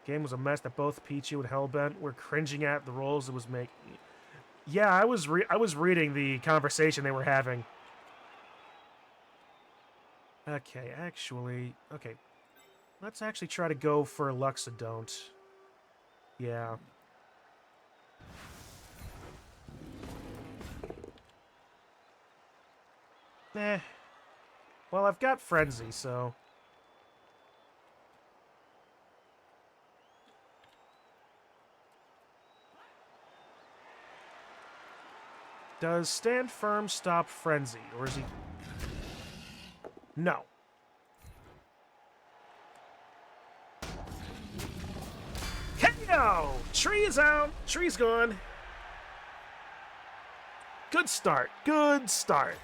Game was a mess that both Pichu and Hellbent were cringing at the rolls it was making. Yeah, I was reading the conversation they were having. Okay, actually, okay. Let's actually try to go for Luxodont. Yeah. Eh. Well, I've got Frenzy, so... Does Stand Firm stop Frenzy, or is he... No. KO! Tree is out! Tree's gone! Good start. Good start.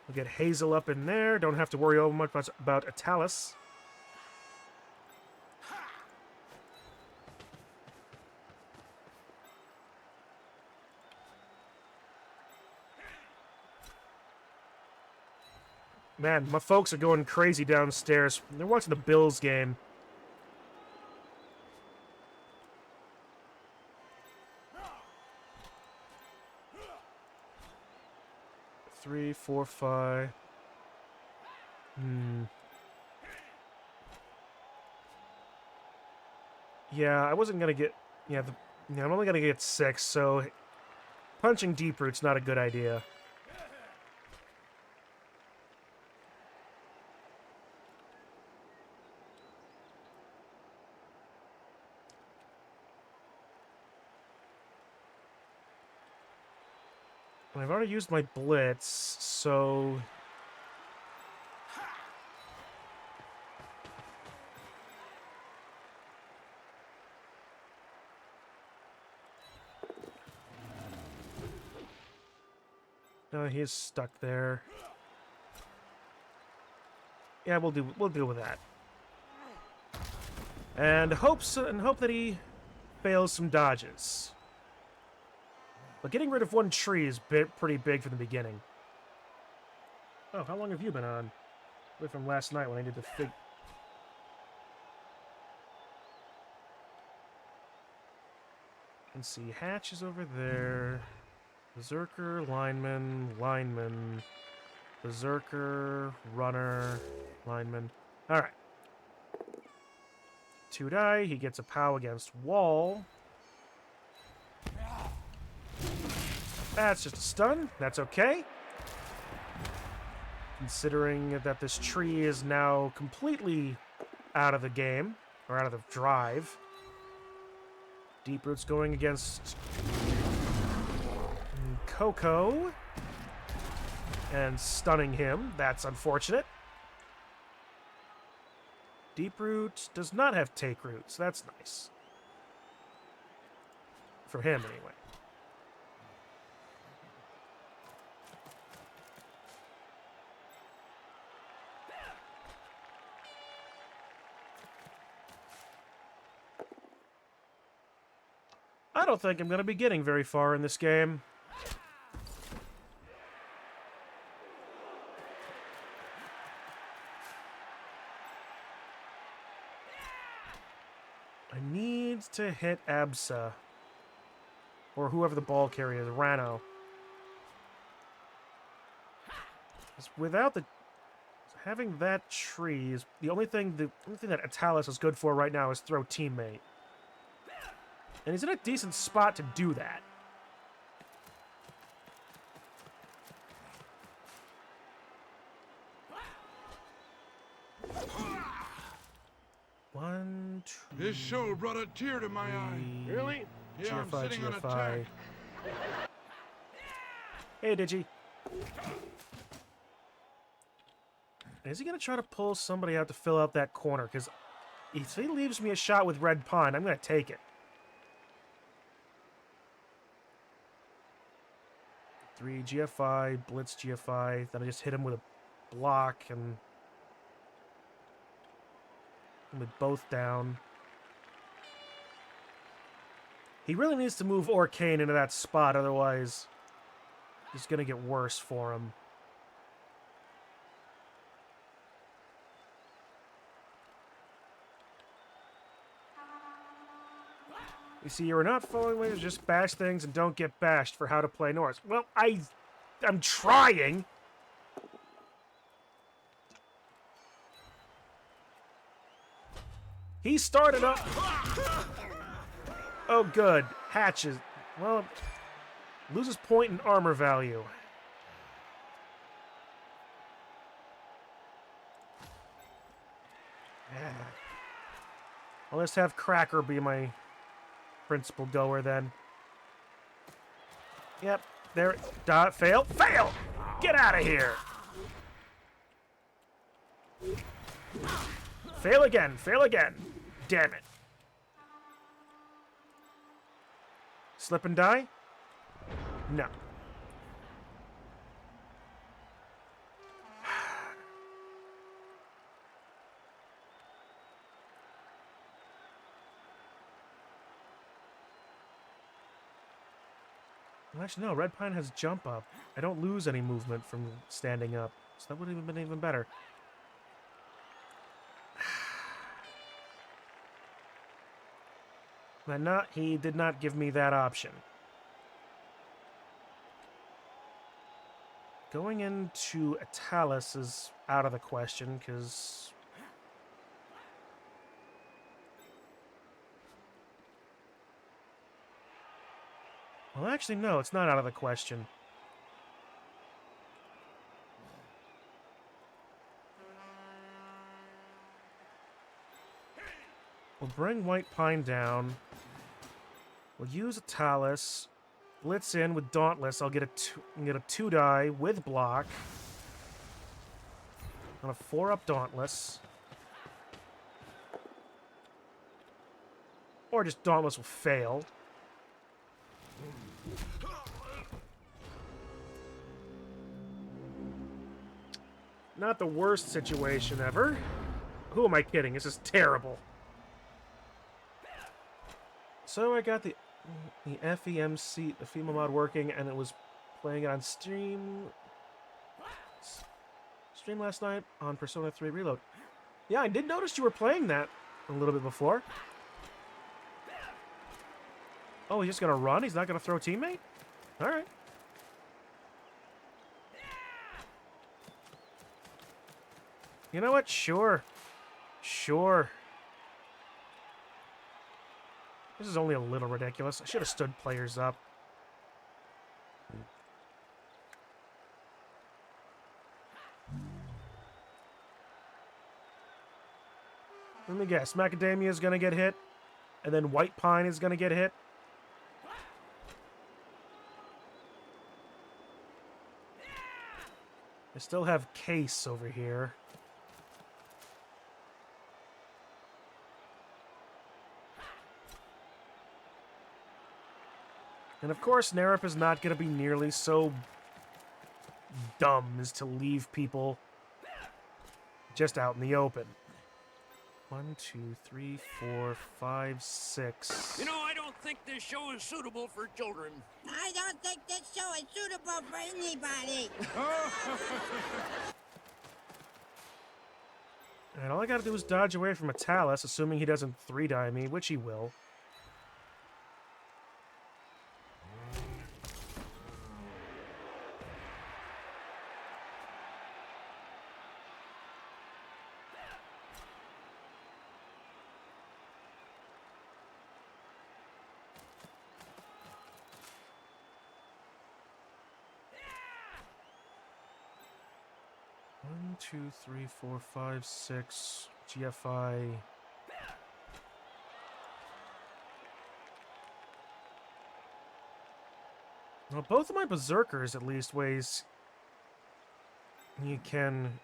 We'll get Hazel up in there. Don't have to worry over much about Atalis. Man, my folks are going crazy downstairs. They're watching the Bills game. Three, 4, 5. Yeah, I wasn't gonna get... Yeah, I'm only gonna get 6, so... Punching Deep Root's not a good idea. I've already used my Blitz, so... No, he's stuck there. Yeah, we'll deal with that. And hope that he fails some dodges. But getting rid of one tree is pretty big from the beginning. Oh, how long have you been on? Away from last night when I did the fig... Let's see, Hatch is over there. Berserker, lineman, Berserker, runner, lineman. Alright. 2 die, he gets a POW against wall. That's just a stun. That's okay. Considering that this tree is now completely out of the game, or out of the drive. Deep Root's going against Coco. And stunning him. That's unfortunate. Deep Root does not have Take Root, so that's nice. For him, anyway. I don't think I'm going to be getting very far in this game. I need to hit Absa. Or whoever the ball carrier is, Rano. Without the... Having that tree is the only thing that Atalis is good for right now is throw teammate. And he's in a decent spot to do that. One, two, This show brought a tear to my eye. Really? Yeah, I'm GFI, sitting on a GFI. tank. Hey, Digi. Is he going to try to pull somebody out to fill out that corner? Because if he leaves me a shot with Red Pine, I'm going to take it. 3 GFI, Blitz GFI. Then I just hit him with a block and... with both down. He really needs to move Orcane into that spot, otherwise it's going to get worse for him. You see, you're not following ways, just bash things and don't get bashed for how to play Norse. Well, I'm trying. He started up. Oh, good. Hatches. Well, loses point in armor value. Well, let's have Cracker be my principal goer then. Yep. There. Fail. Fail! Get out of here! Fail again. Fail again. Damn it. Slip and die? No. Well, actually, no. Red Pine has jump up. I don't lose any movement from standing up. So that would have been even better. But he did not give me that option. Going into Atalis is out of the question, because... Well, actually, no, it's not out of the question. We'll bring White Pine down. We'll use Atalis. Blitz in with Dauntless. I'll get a 2-die with block. On a 4-up Dauntless. Or just Dauntless will fail. Not the worst situation ever. Who am I kidding? This is terrible. So I got the FEMC, the FEMA mod working, and it was playing it on stream last night on Persona 3 Reload. Yeah, I did notice you were playing that a little bit before. Oh, he's just gonna run? He's not gonna throw teammate? Alright. You know what? Sure. Sure. This is only a little ridiculous. I should have stood players up. Let me guess. Macadamia is going to get hit. And then White Pine is going to get hit. I still have Case over here. And of course, Nerup is not going to be nearly so dumb as to leave people just out in the open. 1, 2, 3, 4, 5, 6. You know, I don't think this show is suitable for children. I don't think this show is suitable for anybody. And all I gotta do is dodge away from Atalis, assuming he doesn't 3-die me, which he will. 2, 3, 4, 5, 6. GFI. Well, both of my berserkers at least weighs. You can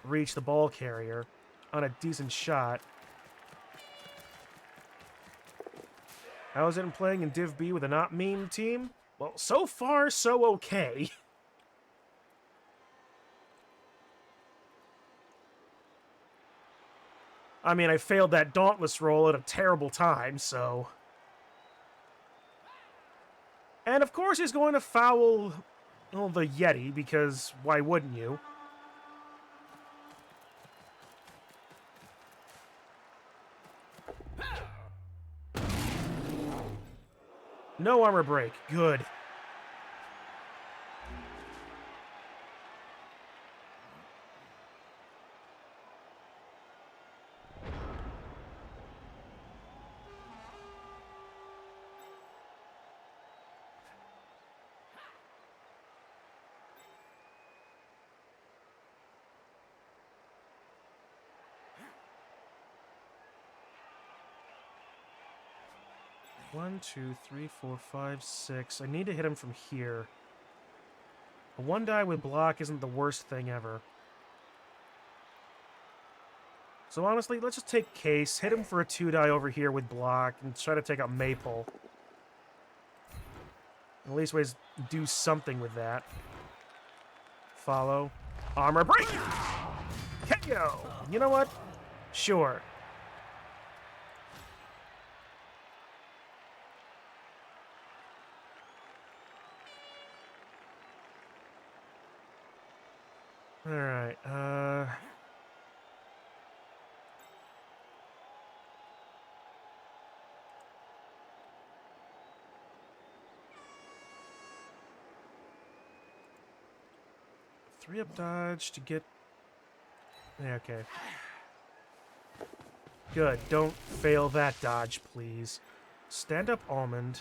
reach the ball carrier on a decent shot. How is it in playing in Div B with a not meme team? Well, so far, so okay. I mean, I failed that Dauntless roll at a terrible time, so... And of course he's going to foul, well, the Yeti, because why wouldn't you? No armor break. Good. One, 2, 3, 4, 5, 6. I need to hit him from here. A 1 die with block isn't the worst thing ever. So honestly, let's just take Case, hit him for a 2 die over here with block, and try to take out Maple. At least ways do something with that. Follow. Armor break! KO! You know what? Sure. Alright, 3 up dodge to get... Yeah, okay. Good, don't fail that dodge, please. Stand up almond.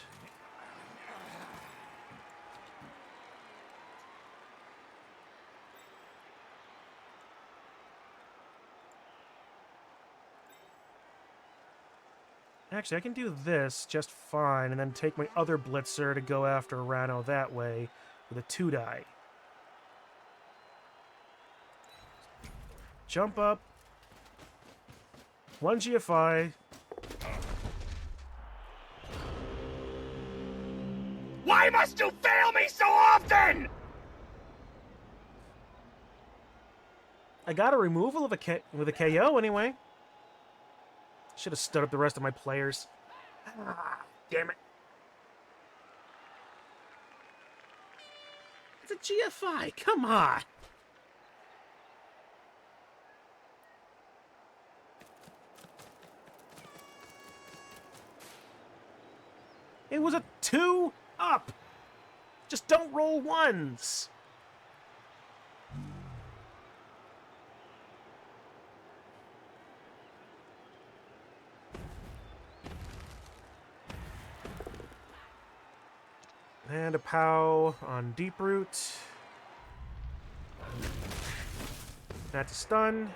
Actually, I can do this just fine, and then take my other blitzer to go after Rano that way with a 2 die. Jump up. 1 GFI. Why must you fail me so often? I got a removal of with a KO anyway. Should have stood up the rest of my players. Ah, damn it. It's a GFI, come on. It was a 2 up. Just don't roll 1s. And a POW on Deep Root. That's a stun.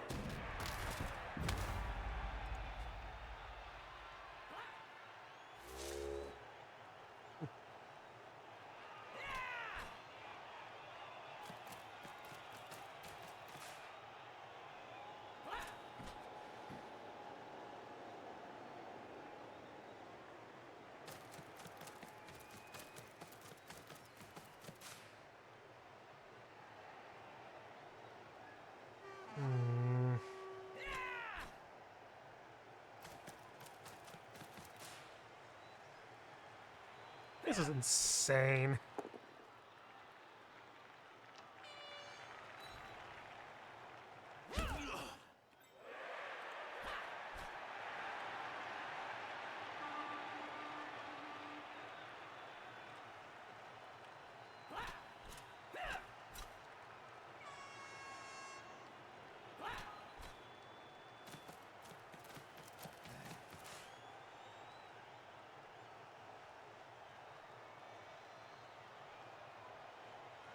This is insane.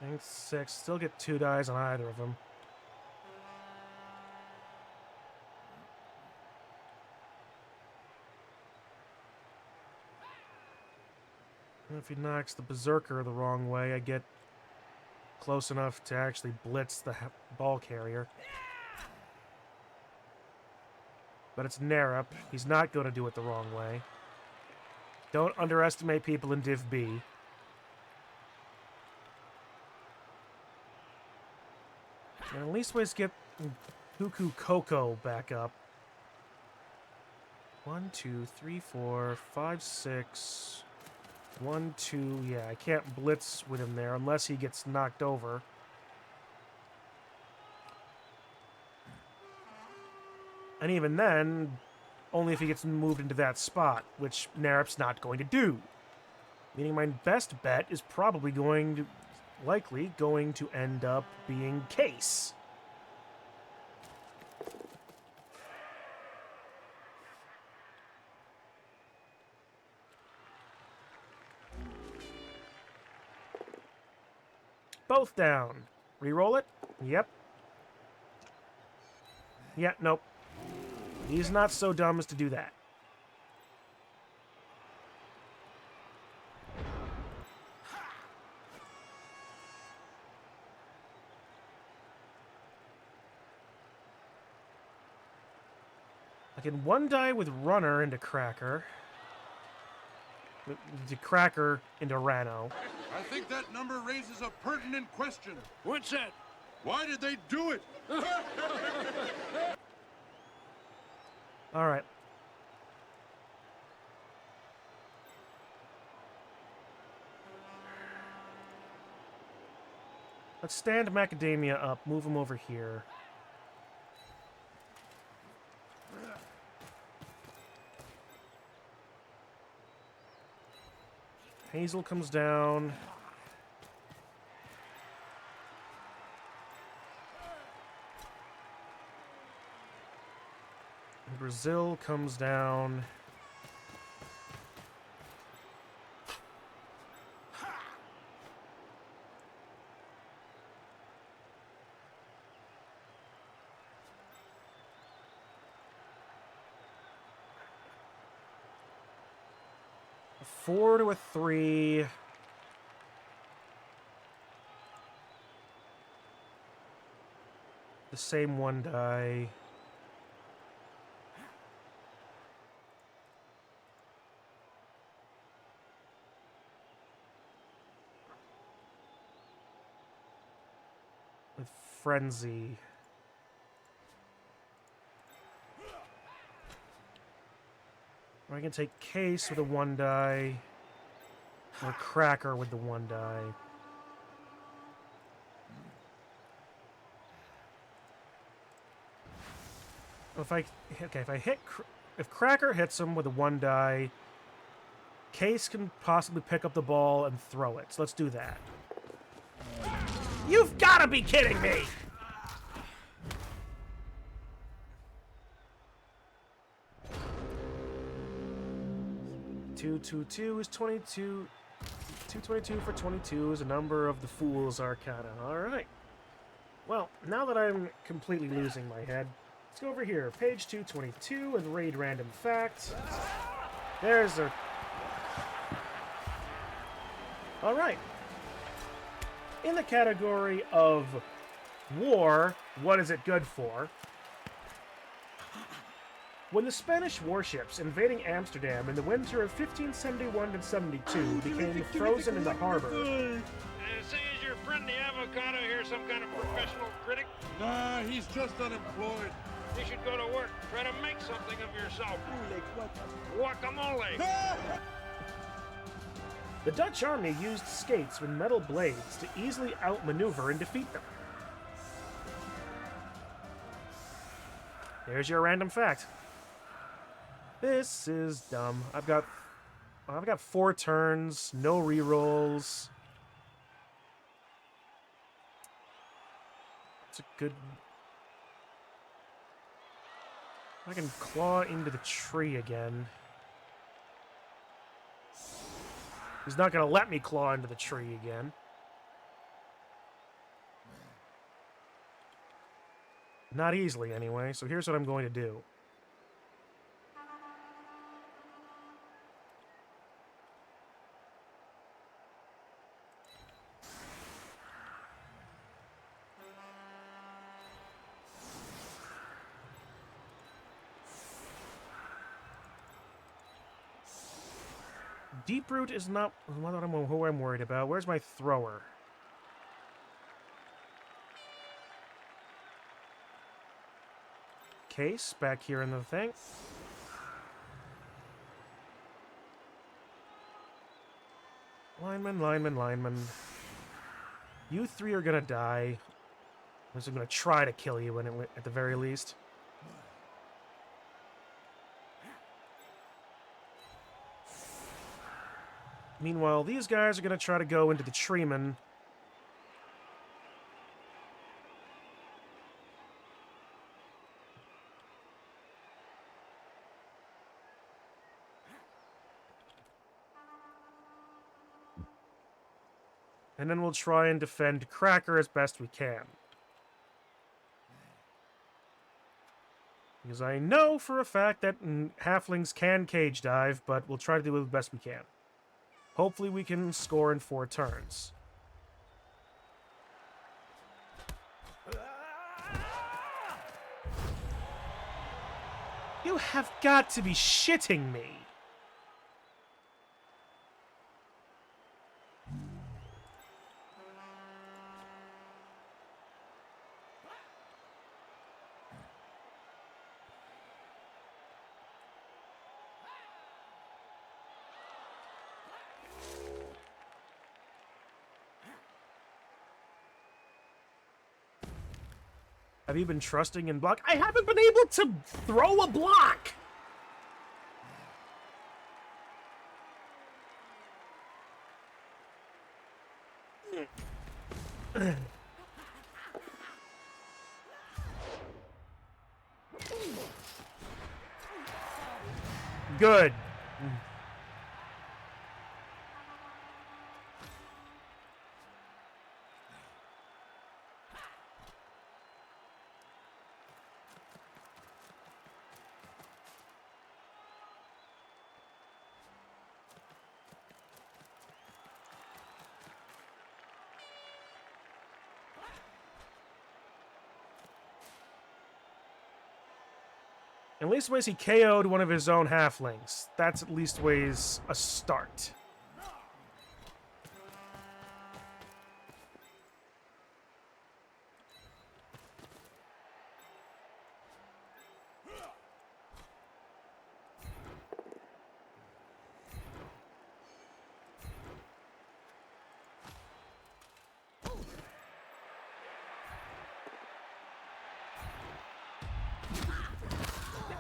I think 6. Still get 2 dies on either of them. If he knocks the Berserker the wrong way, I get close enough to actually blitz the ball carrier. But it's Narup. He's not going to do it the wrong way. Don't underestimate people in Div B. And at least we get Huku Koko back up. 1, 2, 3, 4, 5, 6. 1, 2. Yeah, I can't blitz with him there unless he gets knocked over. And even then, only if he gets moved into that spot, which Narup's not going to do. Meaning my best bet is probably likely going to end up being Case. Both down. Reroll it? Yep. Yeah, nope. He's not so dumb as to do that. I can one die with Runner into Cracker. The Cracker into Rano. I think that number raises a pertinent question. What's that? Why did they do it? All right. Let's stand Macadamia up, move him over here. Hazel comes down. Brazil comes down. A 4 to a 3. The same one die. With Frenzy. Or I can take Case with a 1 die. Or Cracker with the 1 die. If Cracker hits him with a 1 die, Case can possibly pick up the ball and throw it. So let's do that. You've got to be kidding me! Two is 22. 222 for 22 is a number of the Fool's Arcana. Alright. Well, now that I'm completely losing my head, let's go over here. Page 222 and raid random facts. There's a... Alright. In the category of war, what is it good for? When the Spanish warships invading Amsterdam in the winter of 1571 and 72 became frozen in the harbor... Say, is your friend the avocado here some kind of professional critic? Nah, he's just unemployed. You should go to work. Try to make something of yourself. Guacamole. The Dutch army used skates with metal blades to easily outmaneuver and defeat them. There's your random fact. This is dumb. I've got 4 turns, no rerolls. It's a good... I can claw into the tree again. He's not going to let me claw into the tree again. Not easily, anyway, so here's what I'm going to do. Deep root is not who I'm worried about. Where's my thrower? Case back here in the thing. Lineman, lineman, lineman. You three are gonna die. I'm gonna try to kill you at the very least. Meanwhile, these guys are gonna try to go into the treeman. And then we'll try and defend Cracker as best we can. Because I know for a fact that halflings can cage dive, but we'll try to do it the best we can. Hopefully we can score in 4 turns. You have got to be shitting me. Have you been trusting in block? I haven't been able to throw a block! Good. At least ways he KO'd one of his own halflings. That's at least ways a start.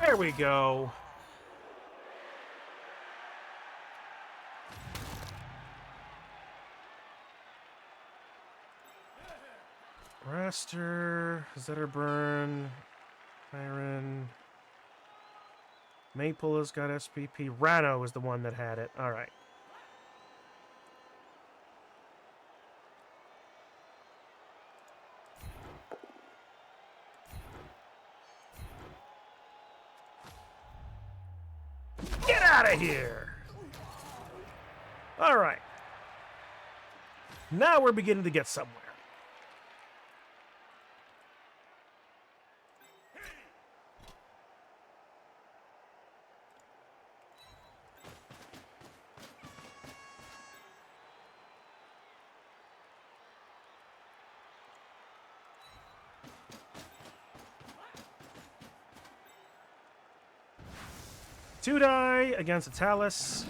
There we go. Raster, Zetterburn, Iron. Maple has got SPP. Rano is the one that had it. Alright. Get out of here! Alright. Now we're beginning to get somewhere. Two die against a Talus.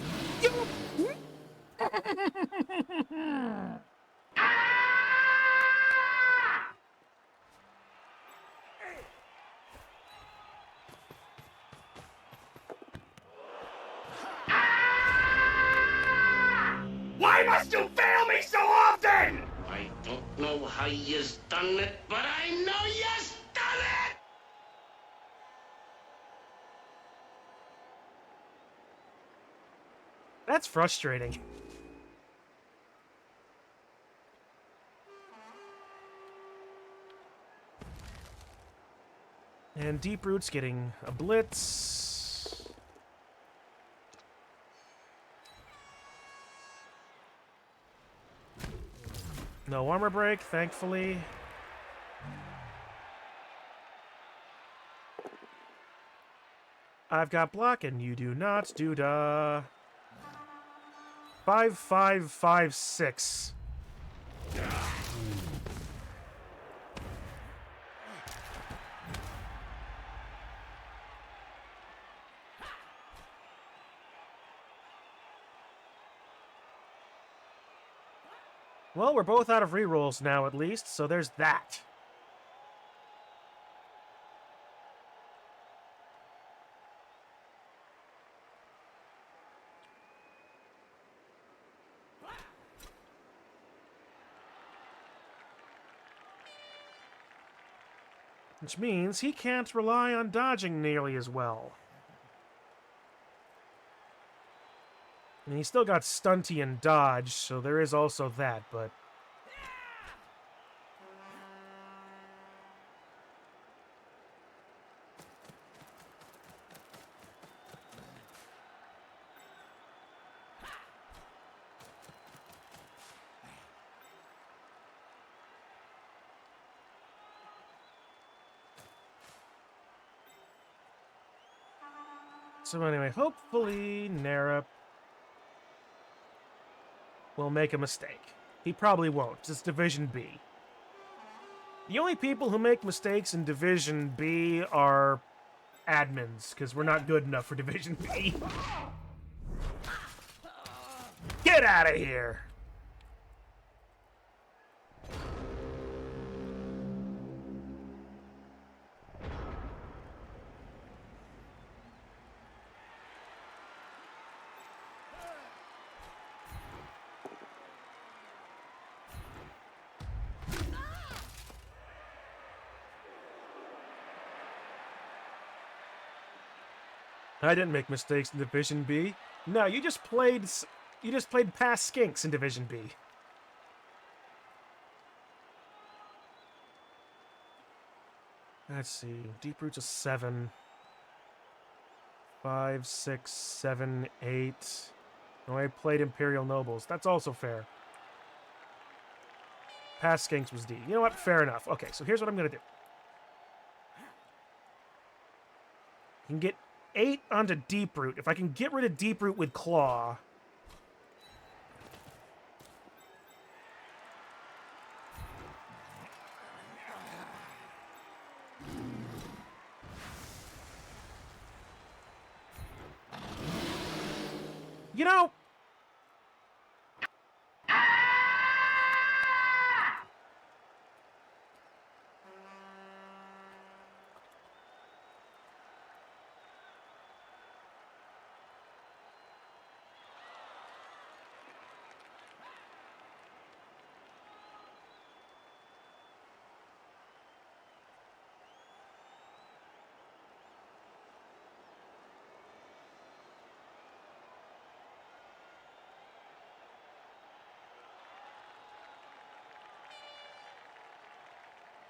Why must you fail me so often? I don't know how you's done it, but I know you's done it! That's frustrating. And Deep Root's getting a blitz. No armor break, thankfully. I've got block and you do not, doo-dah. 5556. Well, we're both out of rerolls now, at least, so there's that. Which means he can't rely on dodging nearly as well. And he's still got stunty and dodge, so there is also that, but... So anyway, hopefully Nara will make a mistake. He probably won't, 'cause it's Division B. The only people who make mistakes in Division B are admins, because we're not good enough for Division B. Get out of here! I didn't make mistakes in Division B. No, you just played past skinks in Division B. Let's see. Deep Root's a 7. 5, 6, 7, 8. No, I played Imperial Nobles. That's also fair. Past skinks was D. You know what? Fair enough. Okay, so here's what I'm gonna do. You can get 8 onto Deep Root. If I can get rid of Deep Root with Claw... You know...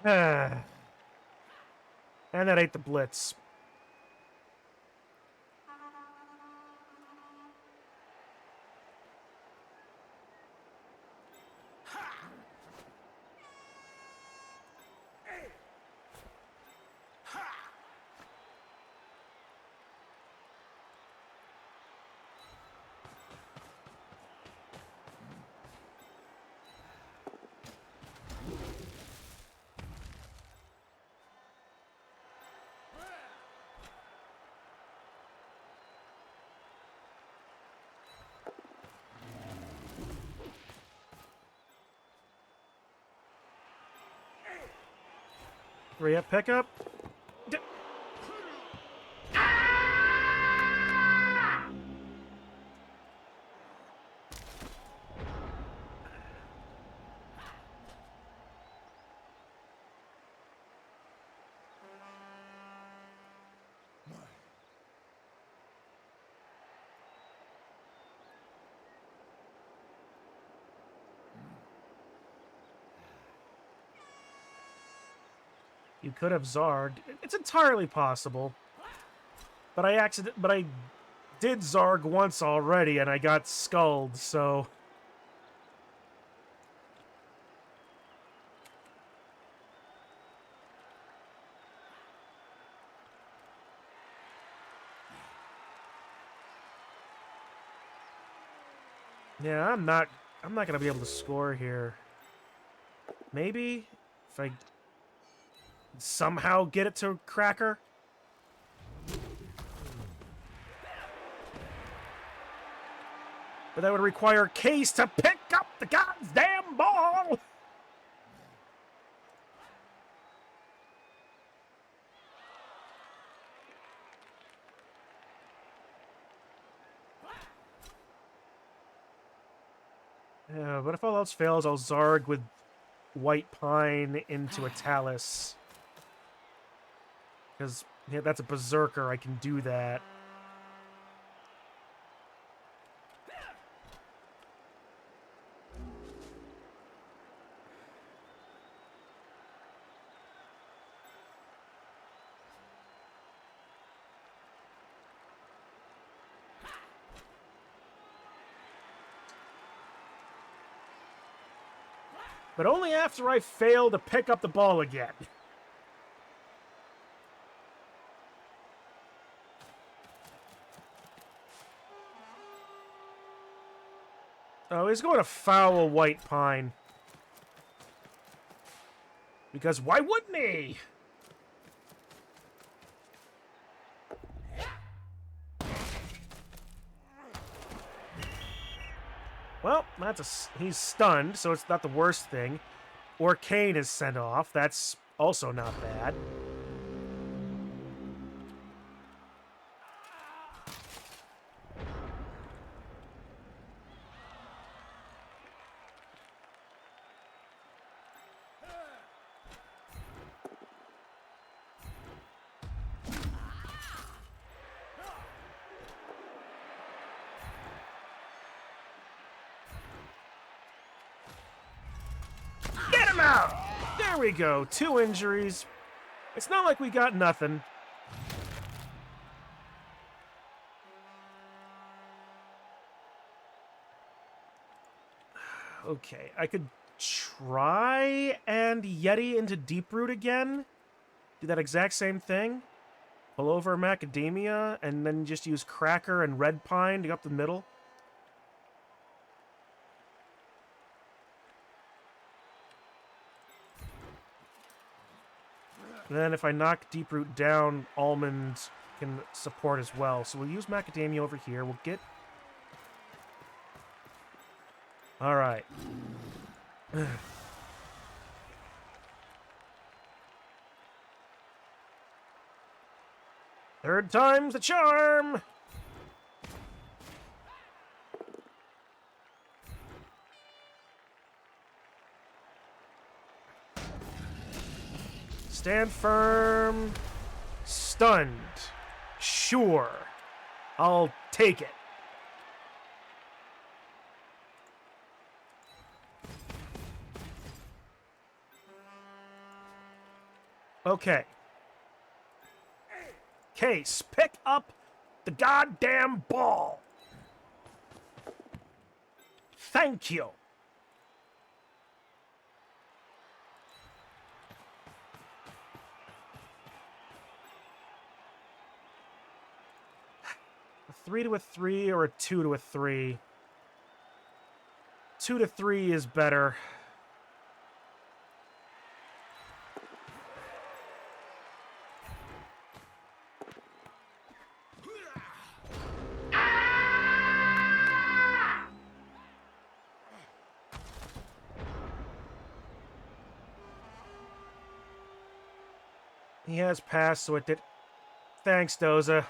And that ate the Blitz. Three-up pickup. You could have Zarged. It's entirely possible. But I did Zarg once already and I got skulled, so... Yeah, I'm not gonna be able to score here. Maybe if I somehow get it to Cracker. But that would require Case to pick up the goddamn ball! Yeah, but if all else fails, I'll Zarg with White Pine into a Talus. Because yeah, that's a Berserker, I can do that. But only after I fail to pick up the ball again. Oh, he's going to foul White Pine. Because why wouldn't he? Well, he's stunned, so it's not the worst thing. Or Kane is sent off. That's also not bad. Get him out! There we go. 2 injuries. It's not like we got nothing. Okay, I could try and Yeti into Deep Root again. Do that exact same thing. Pull over Macadamia, and then just use Cracker and Red Pine to go up the middle. Then if I knock Deep Root down, Almond can support as well. So we'll use Macadamia over here. We'll get... Alright. Third time's the charm! Stand firm. Stunned. Sure. I'll take it. Okay. Case, pick up the goddamn ball. Thank you. A 3 to a 3 or a 2 to a 3? 2 to 3 is better. He has passed, so it did. Thanks, Doza.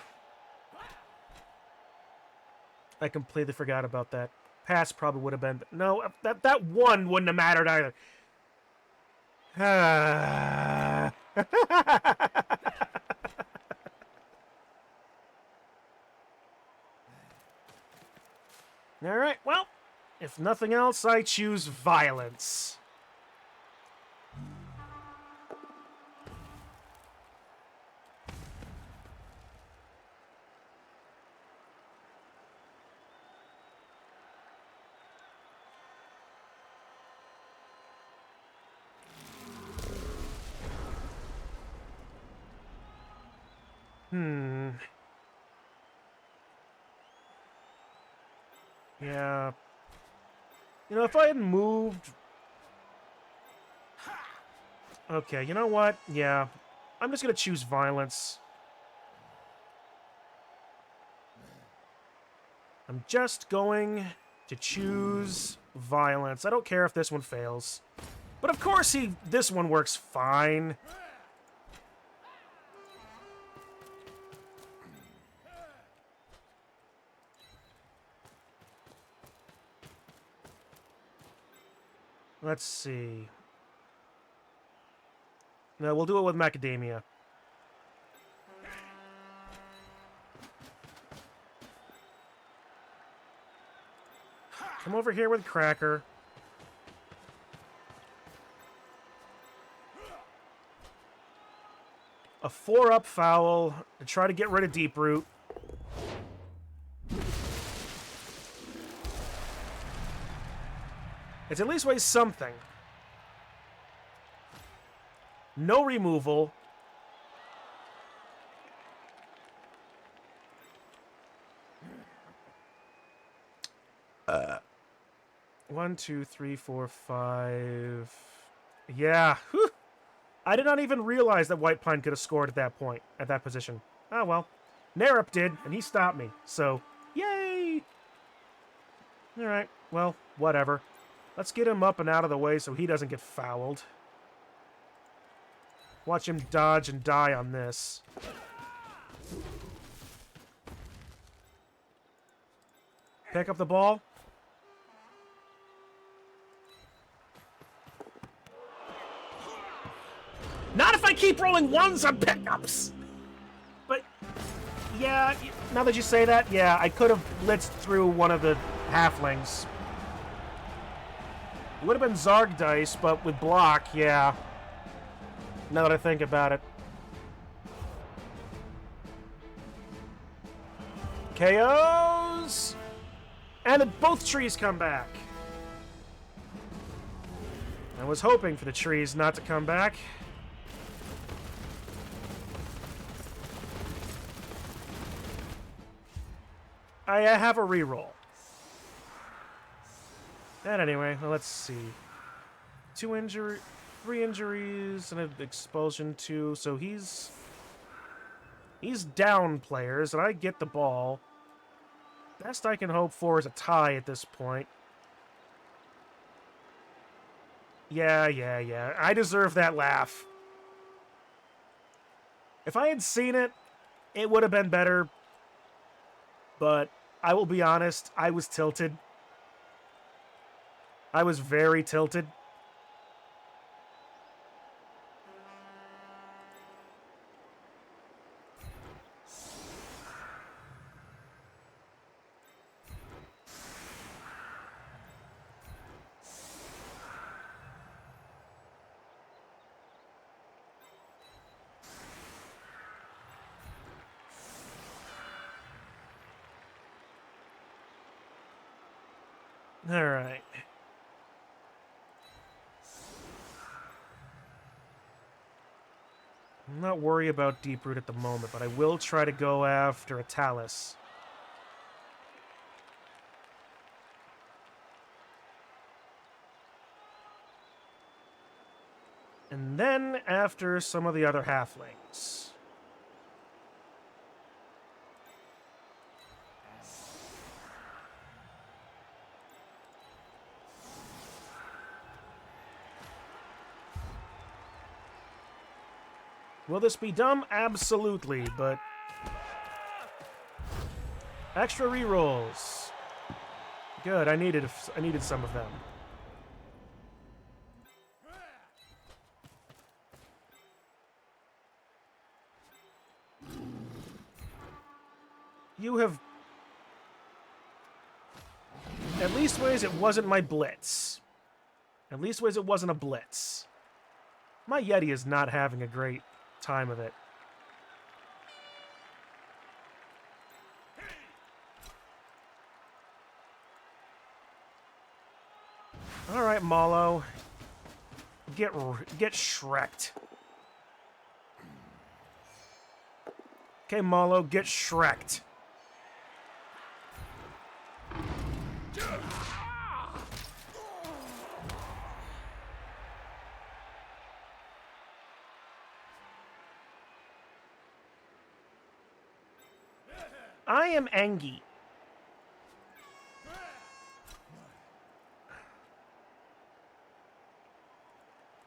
I completely forgot about that. Pass probably would have been... No, that one wouldn't have mattered either. Alright, well, if nothing else, I choose violence. Yeah. You know, if I had moved... Okay, you know what? Yeah. I'm just going to choose violence. I'm just going to choose violence. I don't care if this one fails. But of course this one works fine. Let's see. No, we'll do it with macadamia. Come over here with cracker. A 4-up foul to try to get rid of deep root. It's at least weighs something. No removal. One, two, three, four, five. Yeah. Whew. I did not even realize that White Pine could have scored at that point, at that position. Oh well. Narup did, and he stopped me. So, yay! Alright, well, whatever. Let's get him up and out of the way so he doesn't get fouled. Watch him dodge and die on this. Pick up the ball. Not if I keep rolling ones on pickups! But, yeah, now that you say that, yeah, I could have blitzed through one of the halflings. It would have been Zarg dice, but with block, yeah. Now that I think about it. KOs! And both trees come back. I was hoping for the trees not to come back. I have a reroll. And anyway, well, let's see. 3 injuries, and an expulsion, 2. So he's down players, and I get the ball. Best I can hope for is a tie at this point. Yeah. I deserve that laugh. If I had seen it, it would have been better. But I will be honest, I was tilted. I was very tilted. All right. I'm not worried about deep root at the moment, but I will try to go after a Talus. And then after some of the other halflings. Will this be dumb? Absolutely, but... Extra rerolls. Good, I needed some of them. You have... At least ways it wasn't my blitz. At least ways it wasn't a blitz. My Yeti is not having a great time of it. All right, Malo. Get Shrek'd. Okay, Malo, get Shrek'd. I am Angie.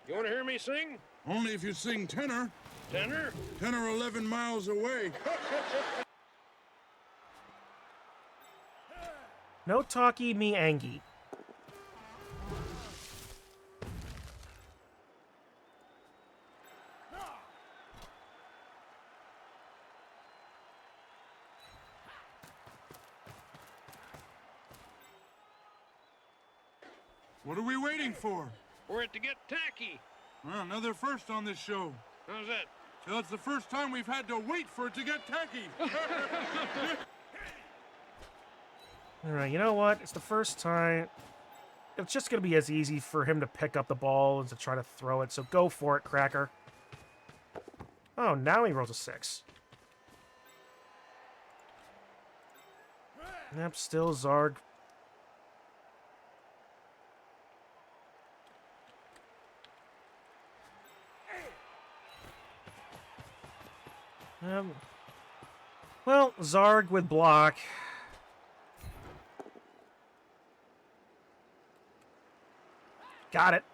You want to hear me sing? Only if you sing tenor. Tenor? 10 or 11 miles away. No talkie, me Angie. What are we waiting for? For it to get tacky. Well, another first on this show. How's that? Well, it's the first time we've had to wait for it to get tacky. Alright, you know what? It's the first time. It's just going to be as easy for him to pick up the ball as to try to throw it, so go for it, Cracker. Oh, now he rolls a 6. Yep, still Zarg. Well, Zarg with block. Got it.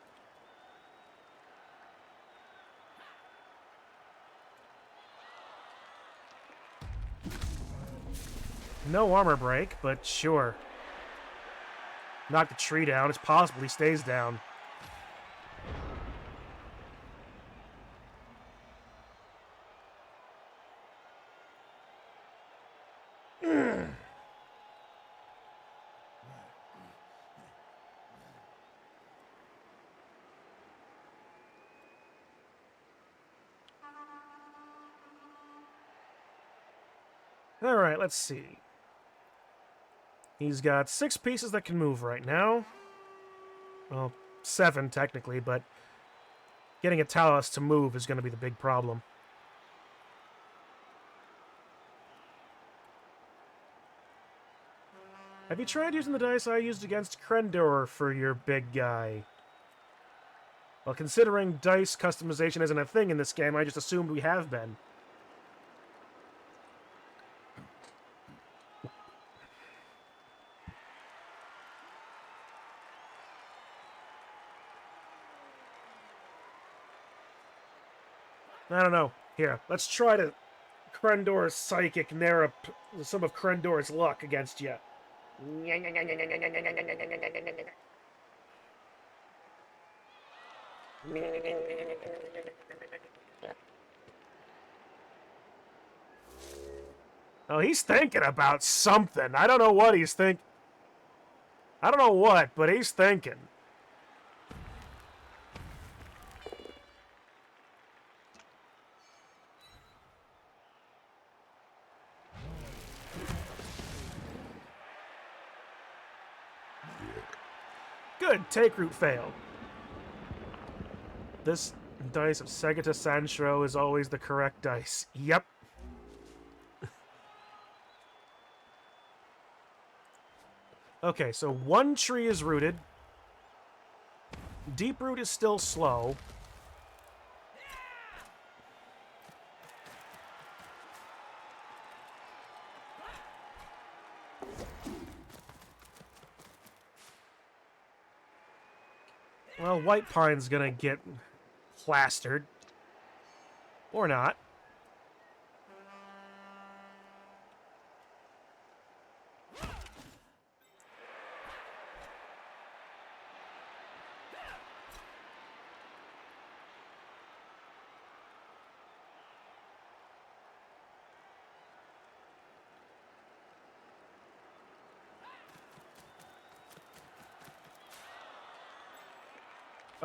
No armor break, but sure. Knock the tree down. It's possible he stays down. Alright, let's see. He's got 6 pieces that can move right now. Well, 7 technically, but getting a Talus to move is going to be the big problem. Have you tried using the dice I used against Crenbowl for your big guy? Well, considering dice customization isn't a thing in this game, I just assumed we have been. I don't know. Here, let's try to Crendor's psychic narrow some of Crendor's luck against you. Oh, he's thinking about something. I don't know what he's think. I don't know what, but he's thinking. Good, take root failed. This dice of Segata Sanshro is always the correct dice. Yep. Okay, so one tree is rooted. Deep root is still slow. Well, White Pine's gonna get plastered. Or not.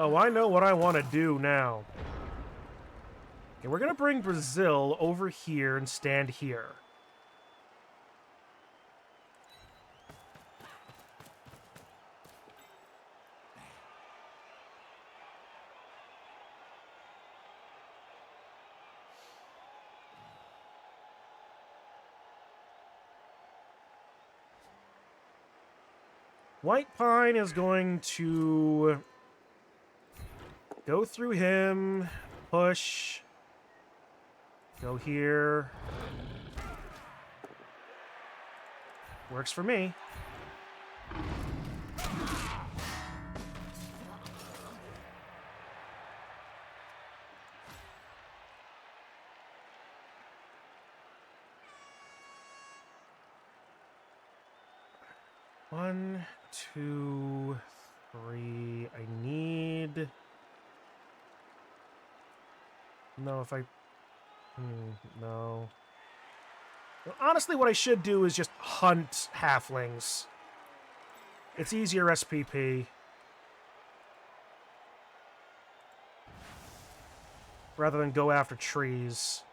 Oh, I know what I want to do now. Okay, we're going to bring Brazil over here and stand here. White Pine is going to go through him, push, go here. Works for me. One, two, three. I need... No, if I... no. Well, honestly, what I should do is just hunt halflings. It's easier SPP. Rather than go after trees.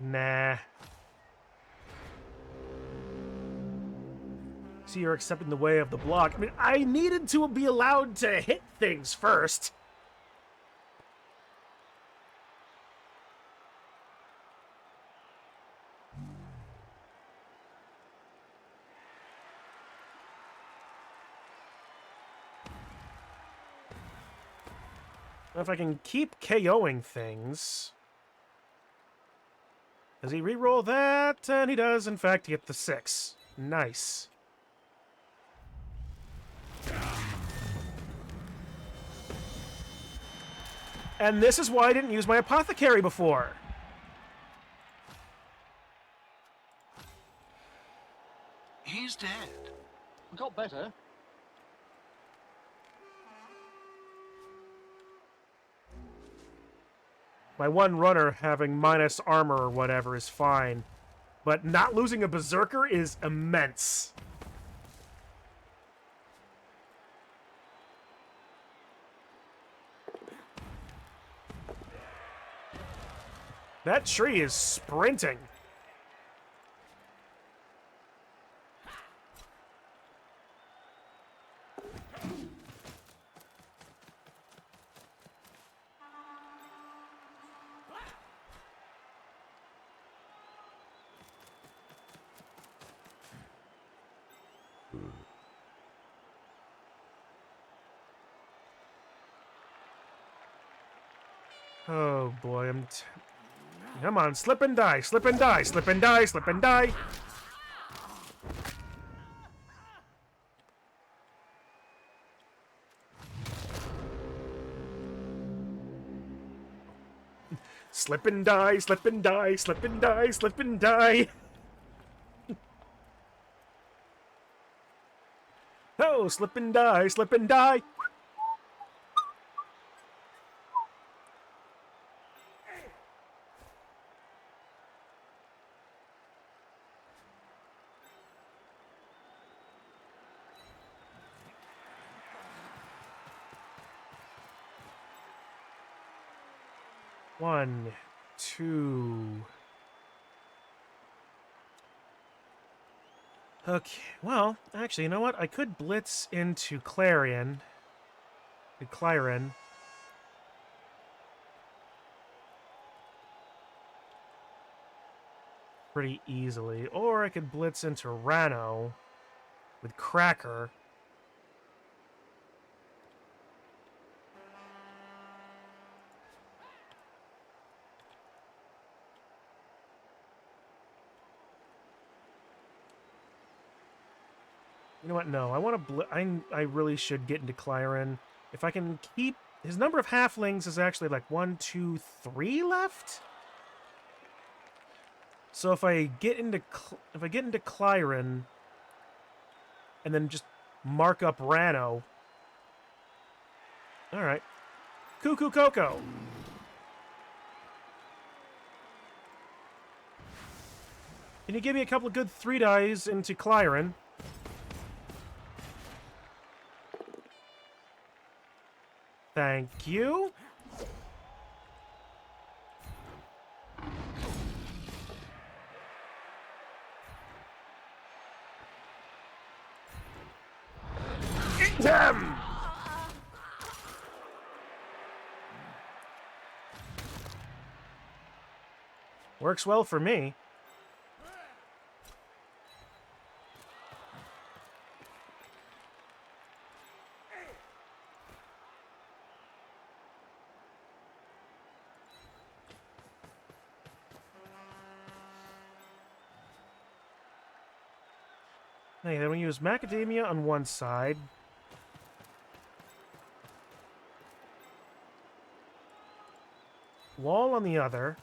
Nah. See, you're accepting the way of the block. I mean, I needed to be allowed to hit things first. If I can keep KOing things... Does he re-roll that? And he does, in fact, get the 6. Nice. And this is why I didn't use my apothecary before. He's dead. Got better. My one runner having minus armor or whatever is fine. But not losing a berserker is immense. That tree is sprinting. Oh boy, come on, slip and die, slip and die, slip and die, slip and die. Slip and die, slip and die, slip and die, slip and die. Oh, slip and die, slip and die. One, two. Okay, well, actually, you know what? I could blitz into Clarion. Pretty easily. Or I could blitz into Rano with Cracker. You know what? No, I want to. I really should get into Clyron. If I can keep his number of halflings is actually like 1, 2, 3 left. So if I get into Clyron and then just mark up Rano. All right. Cuckoo Coco. Can you give me a couple of good 3 dice into Clyron? Thank you. Eat him! Works well for me. Hey, then we use macadamia on one side. Wall on the other.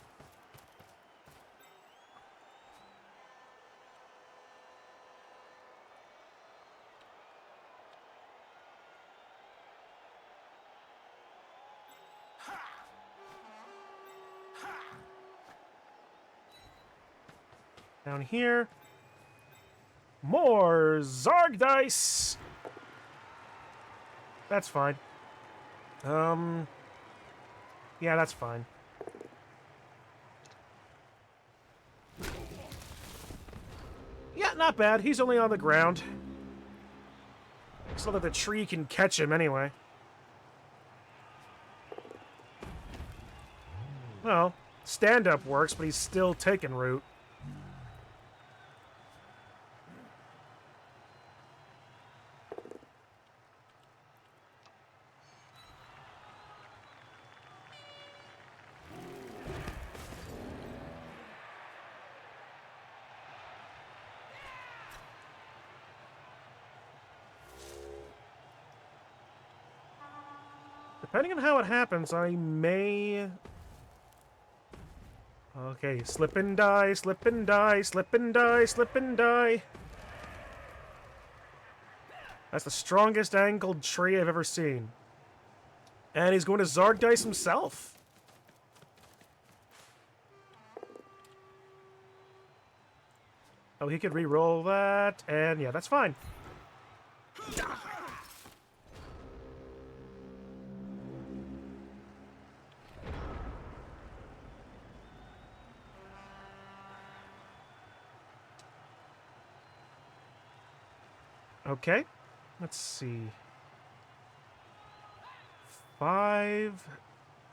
Down here. More Zarg dice! That's fine. Yeah, that's fine. Yeah, not bad. He's only on the ground. So that the tree can catch him anyway. Well, stand-up works, but he's still taking root. Depending on how it happens, I may... Okay, slip and die, slip and die, slip and die, slip and die. That's the strongest angled tree I've ever seen. And he's going to Zarg dice himself. Oh, he could re-roll that, and yeah, that's fine. Okay, let's see. 5,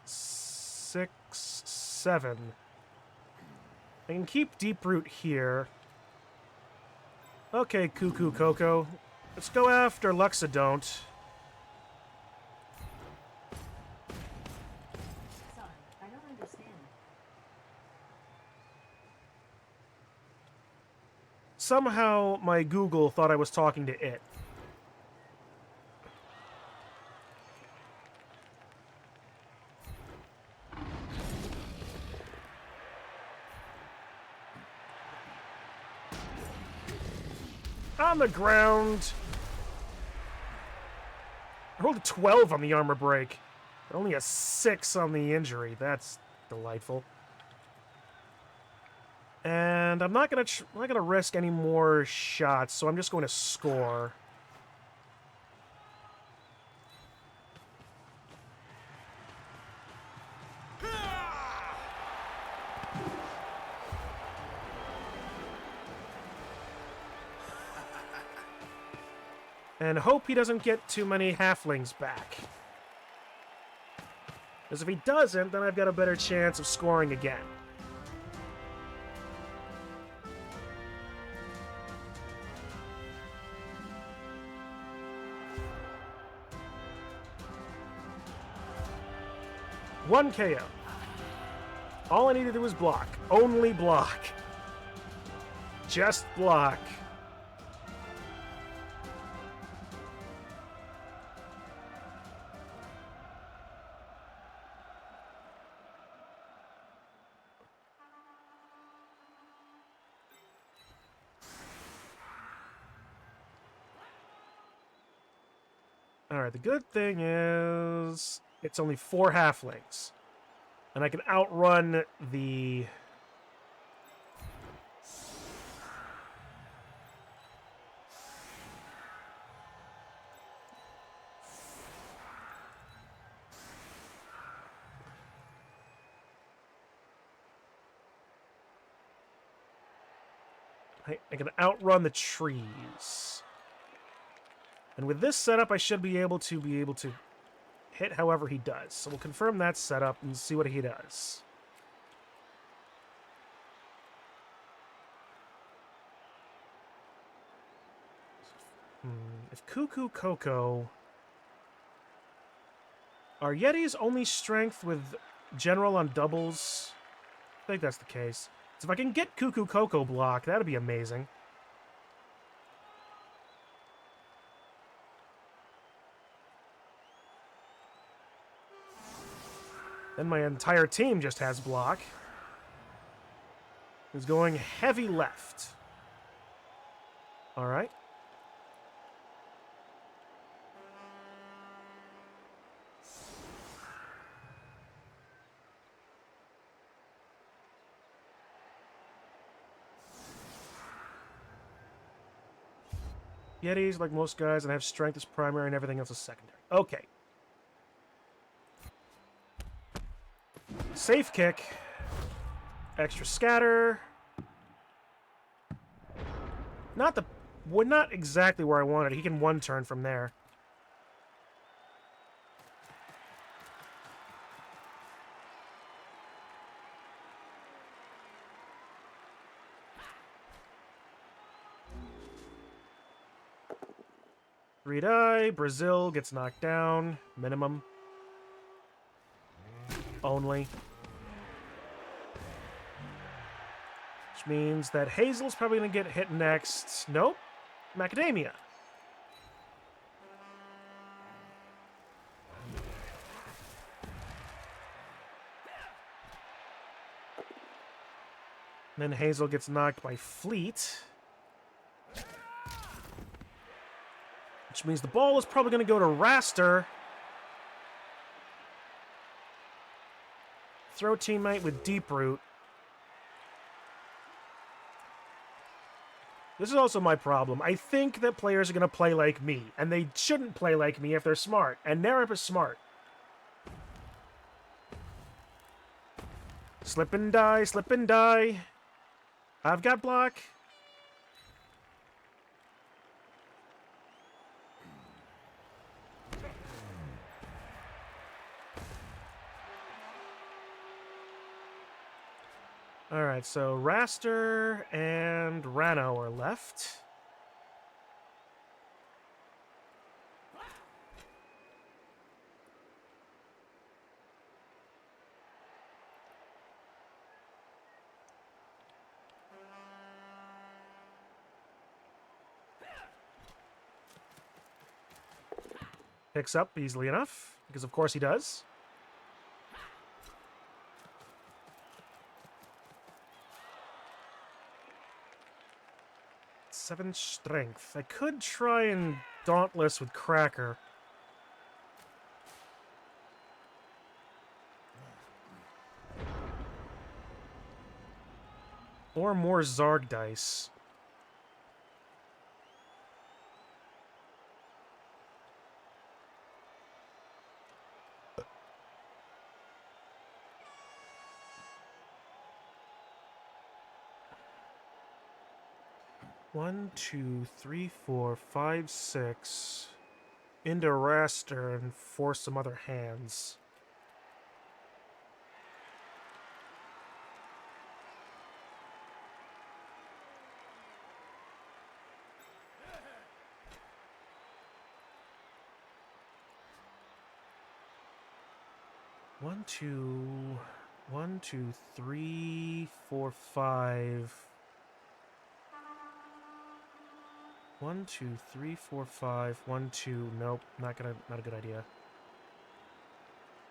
6, 7. I can keep Deep Root here. Okay, Cuckoo Coco. Let's go after Luxodont. Sorry, I don't understand. Somehow, my Google thought I was talking to it. On the ground. I rolled a 12 on the armor break. But only a 6 on the injury. That's delightful. And I'm not gonna risk any more shots, so I'm just going to score. And hope he doesn't get too many halflings back. Because if he doesn't, then I've got a better chance of scoring again. One KO. All I need to do is block. Only block. Just block. Alright, the good thing is it's only 4 halflings. And I can outrun the... I can outrun the trees. And with this setup, I should be able to hit however he does. So we'll confirm that setup and see what he does. If Cuckoo Coco... Are Yetis only strength with general on doubles? I think that's the case. So if I can get Cuckoo Coco block, that'd be amazing. Then my entire team just has block. He's going heavy left. Alright. Yetis, like most guys, and have strength as primary and everything else is secondary. Okay. Safe kick. Extra scatter. Not exactly where I wanted. He can one turn from there. Three die. Brazil gets knocked down. Minimum. Only. Which means that Hazel's probably going to get hit next. Nope. Macadamia. Then Hazel gets knocked by Fleet. Which means the ball is probably going to go to Raster. Throw teammate with Deep Root. This is also my problem. I think that players are going to play like me, and they shouldn't play like me if they're smart, and Nerip is smart. Slip and die, slip and die. I've got block. Alright, so Raster and Rano are left. Picks up easily enough, because of course he does. Seven strength. I could try and Dauntless with Cracker. Or more Zarg dice. One, two, three, four, five, six. Into Raster and force some other hands. One, two, three, four, five. 1, 2, 3, 4, 5. 1, 2. Nope, not a good idea.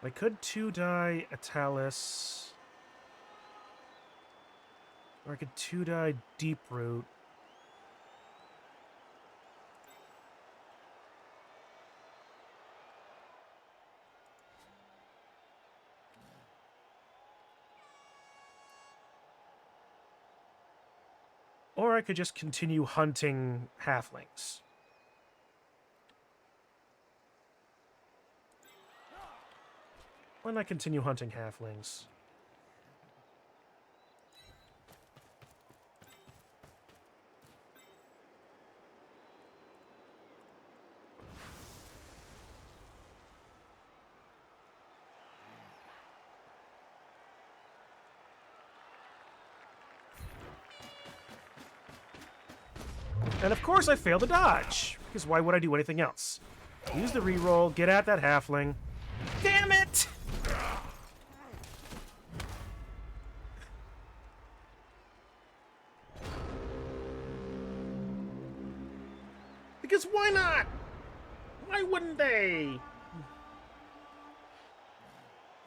I could 2-die Atalis. Or I could 2-die Deep Root. – Or I could just continue hunting halflings. Why not continue hunting halflings? And of course I failed to dodge, because why would I do anything else? Use the reroll, get at that halfling. Damn it! Because why not? Why wouldn't they?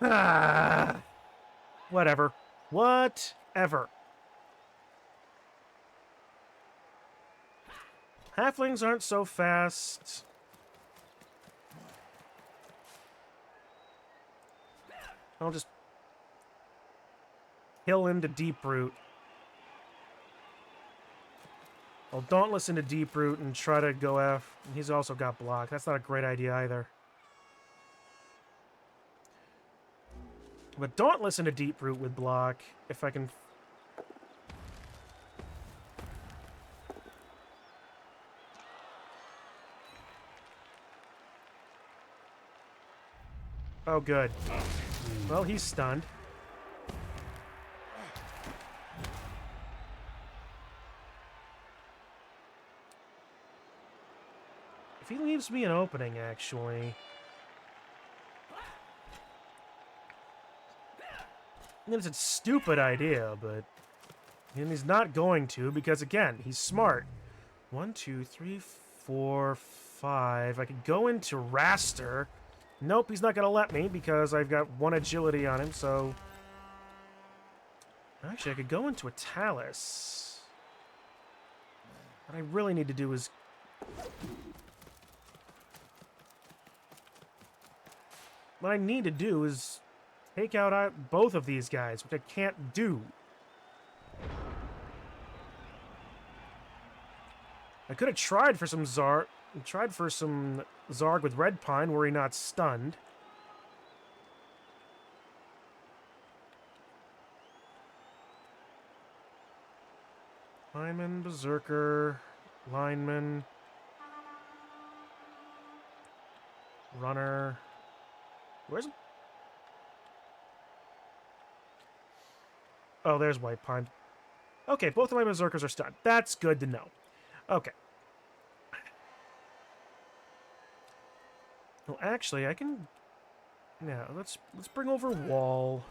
Ah, whatever. Whatever. Halflings aren't so fast. I'll just kill into Deep Root. I'll Dauntless into Deep Root and try to go F. He's also got block. That's not a great idea either. But Dauntless into Deep Root with block, if I can... Oh, good. Well, he's stunned. If he leaves me an opening, actually... It's a stupid idea, but... And he's not going to, because, again, he's smart. 1, 2, 3, 4, 5... I could go into Raster... Nope, he's not going to let me because I've got 1 agility on him, so... Actually, I could go into a Talus. What I really need to do is... What I need to do is take out both of these guys, which I can't do. I could have tried for some Zarg with Red Pine were he not stunned. Lineman, Berserker, Lineman, Runner. Where's... Oh, there's White Pine. Okay, both of my Berserkers are stunned. That's good to know. Okay. Well, actually, I can... Now, let's bring over Wall.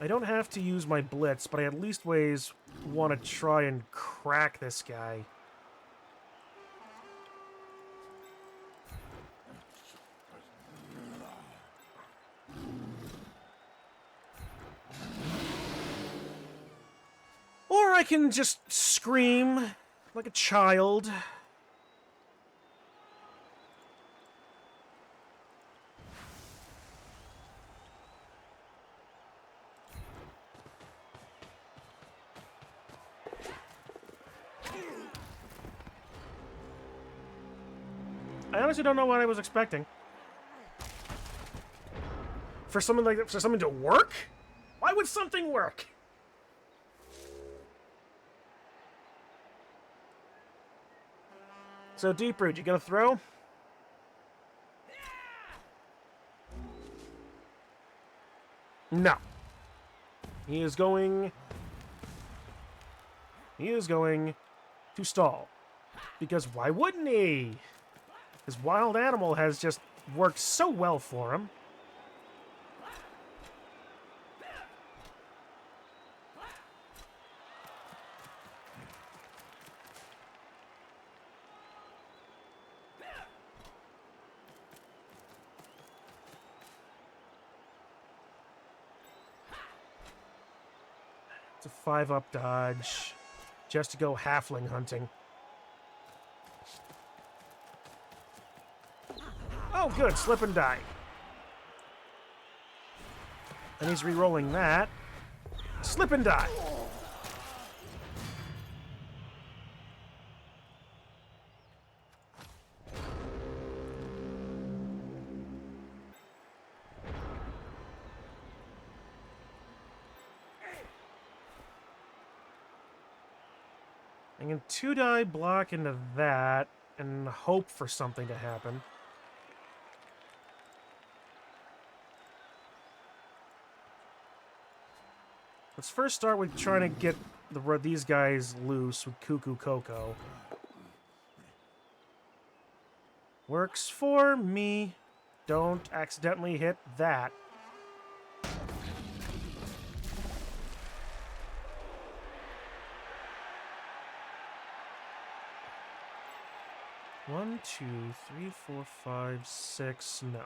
I don't have to use my Blitz, but I at least want to try and crack this guy. Or I can just scream like a child. I honestly don't know what I was expecting. For something like that, for something to work? Why would something work? So, Deep Root, you gonna throw? No. He is going to stall. Because why wouldn't he? His wild animal has just worked so well for him. It's a 5-up dodge just to go halfling hunting. Oh, good. Slip and die. And he's re-rolling that. Slip and die. I can 2-die block into that and hope for something to happen. Let's first start with trying to get these guys loose with Cuckoo Coco. Works for me. Don't accidentally hit that. One, two, three, four, five, six. No.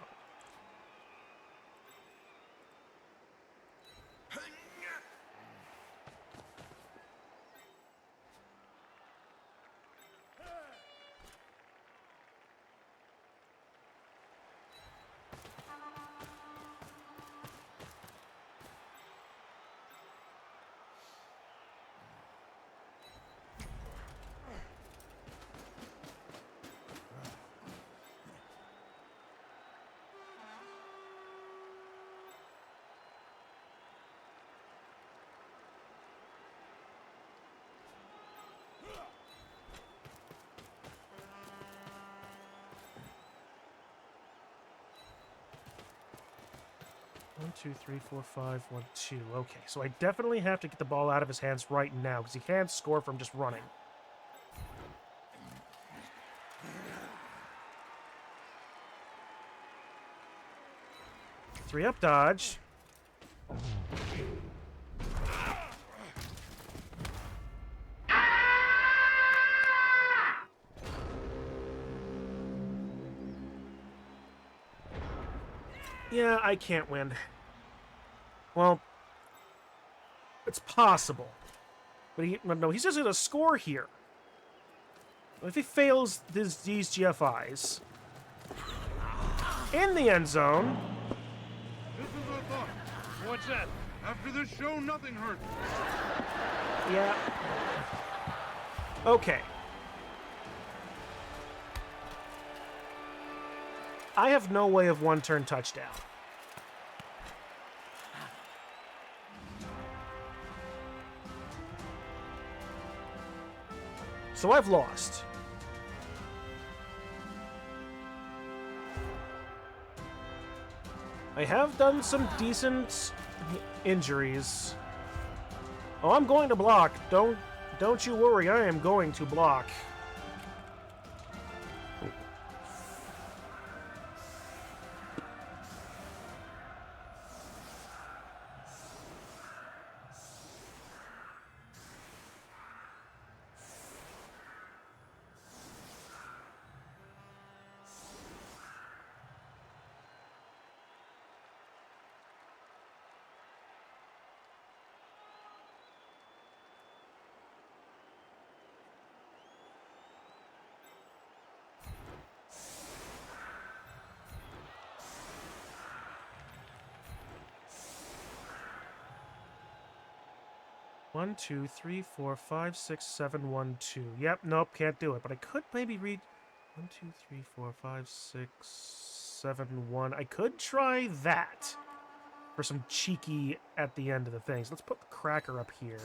One, two, three, four, five, 1, 2. Okay, so I definitely have to get the ball out of his hands right now because he can't score from just running. Three up dodge. Yeah, I can't win. Well, it's possible. But no, he's just going to score here. If he fails these GFIs in the end zone. This is our thought. What's that? After this show, nothing hurts. Yeah. Okay. I have no way of one-turn touchdown. So I've lost. I have done some decent injuries. Oh, I'm going to block. Don't you worry, I am going to block. One, two, three, four, five, six, seven, 1, 2. Yep, nope, can't do it. But I could maybe read 1, 2, 3, 4, 5, 6, 7, 1. I could try that for some cheeky at the end of the thing. So let's put the cracker up here.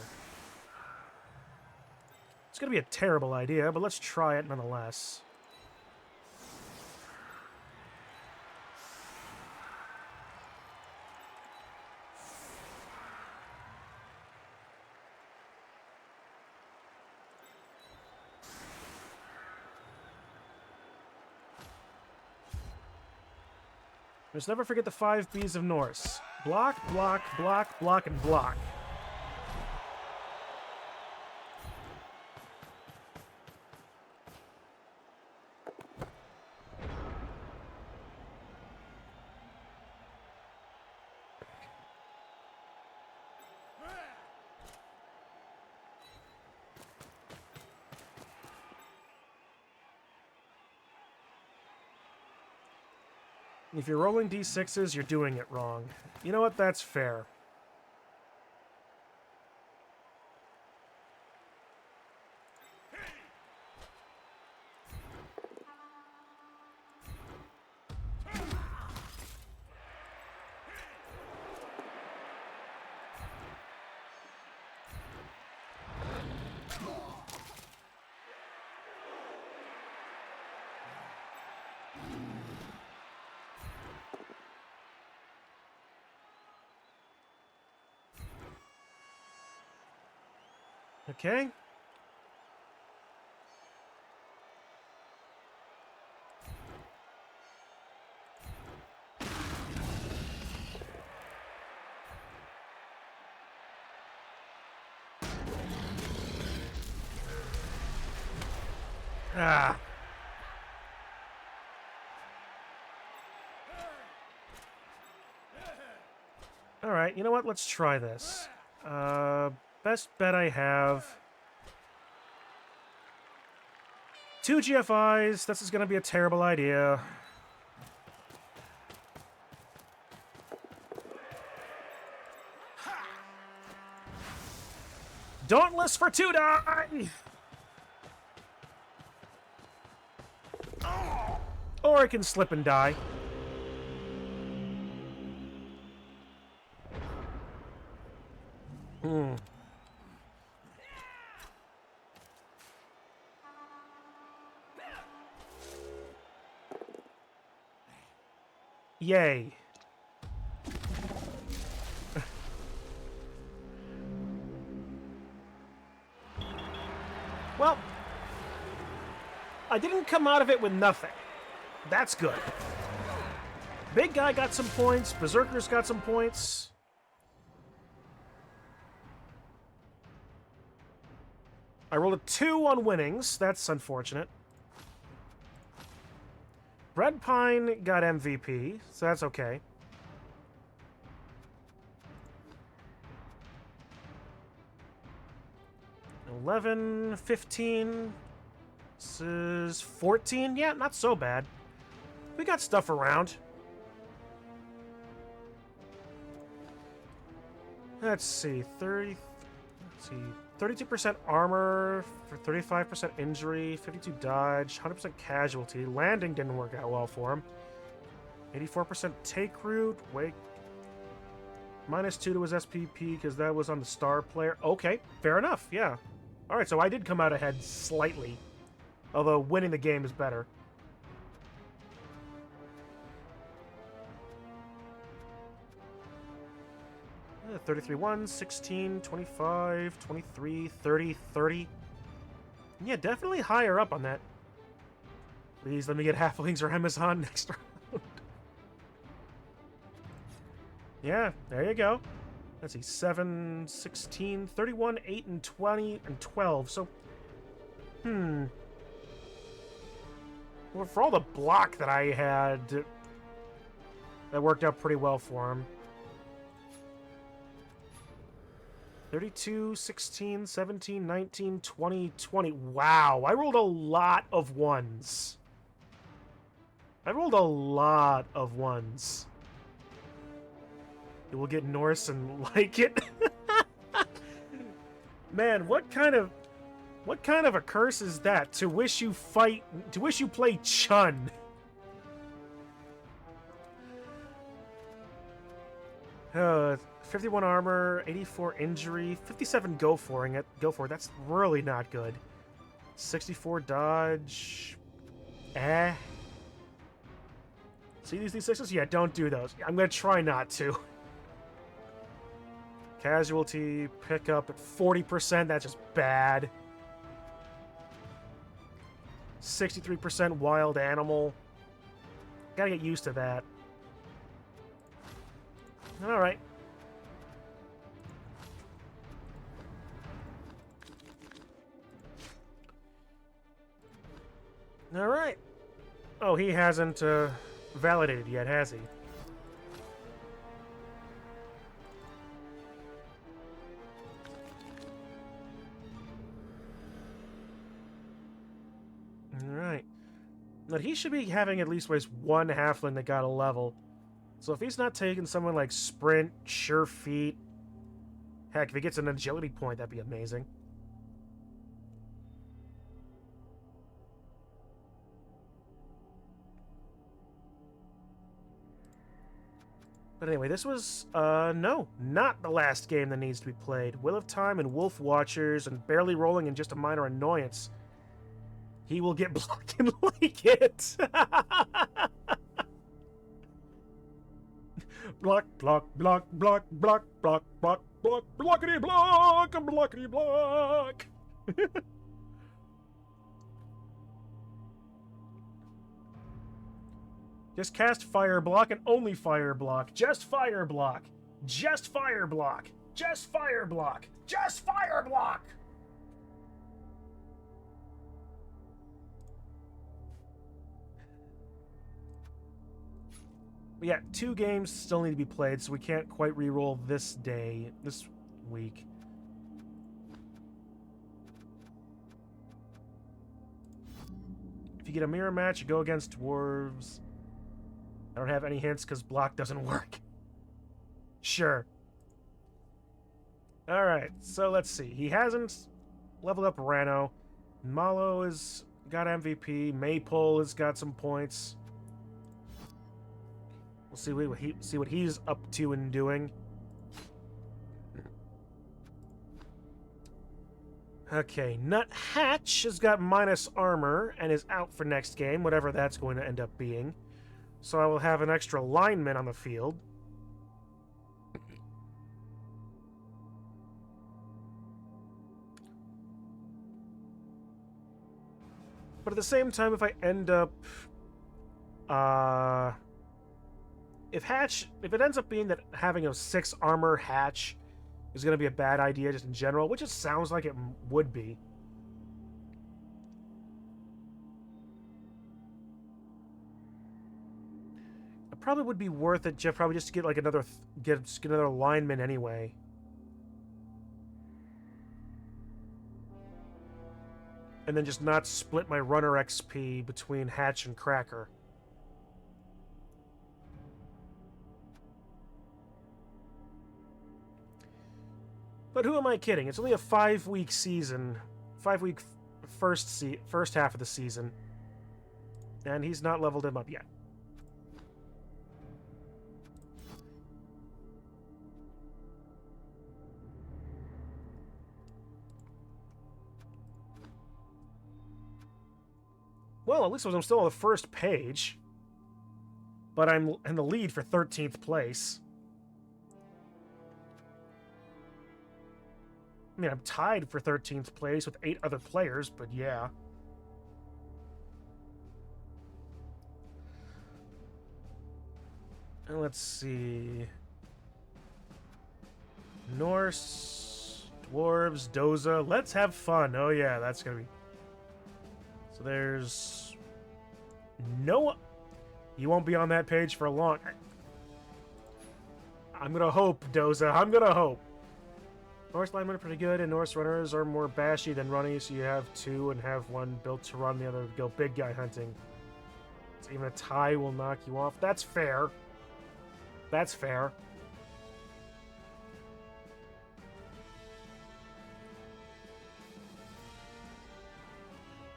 It's going to be a terrible idea, but let's try it nonetheless. Just never forget the 5 B's of Norse. Block, block, block, block, and block. If you're rolling d6s, you're doing it wrong. You know what? That's fair. Okay. Ah. Alright, you know what? Let's try this. Best bet I have. 2 GFIs. This is going to be a terrible idea. Dauntless for 2 die! Or I can slip and die. Yay. Well, I didn't come out of it with nothing. That's good. Big guy got some points. Berserker's got some points. I rolled a 2 on winnings. That's unfortunate. Red Pine got MVP, so that's okay. $11, $15. This is $14. Yeah, not so bad. We got stuff around. Let's see, 32% armor, for 35% injury, 52 dodge, 100% casualty. Landing didn't work out well for him. 84% take root. Wait. -2 to his SPP because that was on the star player. Okay, fair enough, yeah. Alright, so I did come out ahead slightly. Although winning the game is better. Yeah, 33-1, 16, 25, 23, 30, 30. Yeah, definitely higher up on that. Please let me get Halflings or Amazon next round. Yeah, there you go. Let's see, 7, 16, 31, 8, and 20, and 12. So, well, for all the block that I had, that worked out pretty well for him. 32, 16, 17, 19, 20, 20. Wow, I rolled a lot of ones. I rolled a lot of ones. You will get Norse and like it. Man, what kind of a curse is that? To wish you play Chun. 51 armor, 84 injury, 57 go for it. That's really not good. 64 dodge. See these D6s? Yeah, don't do those. I'm gonna try not to. Casualty, pick up at 40%. That's just bad. 63% wild animal. Gotta get used to that. Alright. Alright. Oh, he hasn't validated yet, has he? Alright. But he should be having at least one halfling that got a level. So if he's not taking someone like Sprint, Sure Feet... Heck, if he gets an agility point, that'd be amazing. But anyway, this was, no, not the last game that needs to be played. Will of Time and Wolf Watchers and barely rolling and just a minor annoyance. He will get blocked and like it. block, block, block, block, block, block, block, block, blockity block, blockity block. Just cast fire block and only fire block. Just fire block. Just fire block. Just fire block. Just fire block. But yeah, 2 games still need to be played, so we can't quite re-roll this week. If you get a mirror match, you go against dwarves. I don't have any hints because block doesn't work. Sure. Alright, so let's see. He hasn't leveled up Rano. Malo has got MVP. Maypole has got some points. We'll see what he's up to and doing. Okay, Nuthatch has got minus armor and is out for next game, whatever that's going to end up being. So I will have an extra lineman on the field. But at the same time, if I end up... If it ends up being that having a 6 armor Hatch is going to be a bad idea just in general, which it sounds like it would be. It probably would be worth it, Jeff, probably just to get like another get another lineman anyway. And then just not split my runner XP between Hatch and Cracker. But who am I kidding? It's only a 5-week season. 5-week first half of the season. And he's not leveled him up yet. Well, at least I'm still on the first page. But I'm in the lead for 13th place. I mean, I'm tied for 13th place with 8 other players, but yeah. And let's see. Norse, dwarves, Doza. Let's have fun. Oh yeah, that's gonna be... So there's... No... You won't be on that page for long. I'm gonna hope, Doza. I'm gonna hope. Norse linemen are pretty good, and Norse runners are more bashy than runny, so you have 2 and have 1 built to run, the other to go big guy hunting. So even a tie will knock you off. That's fair. That's fair.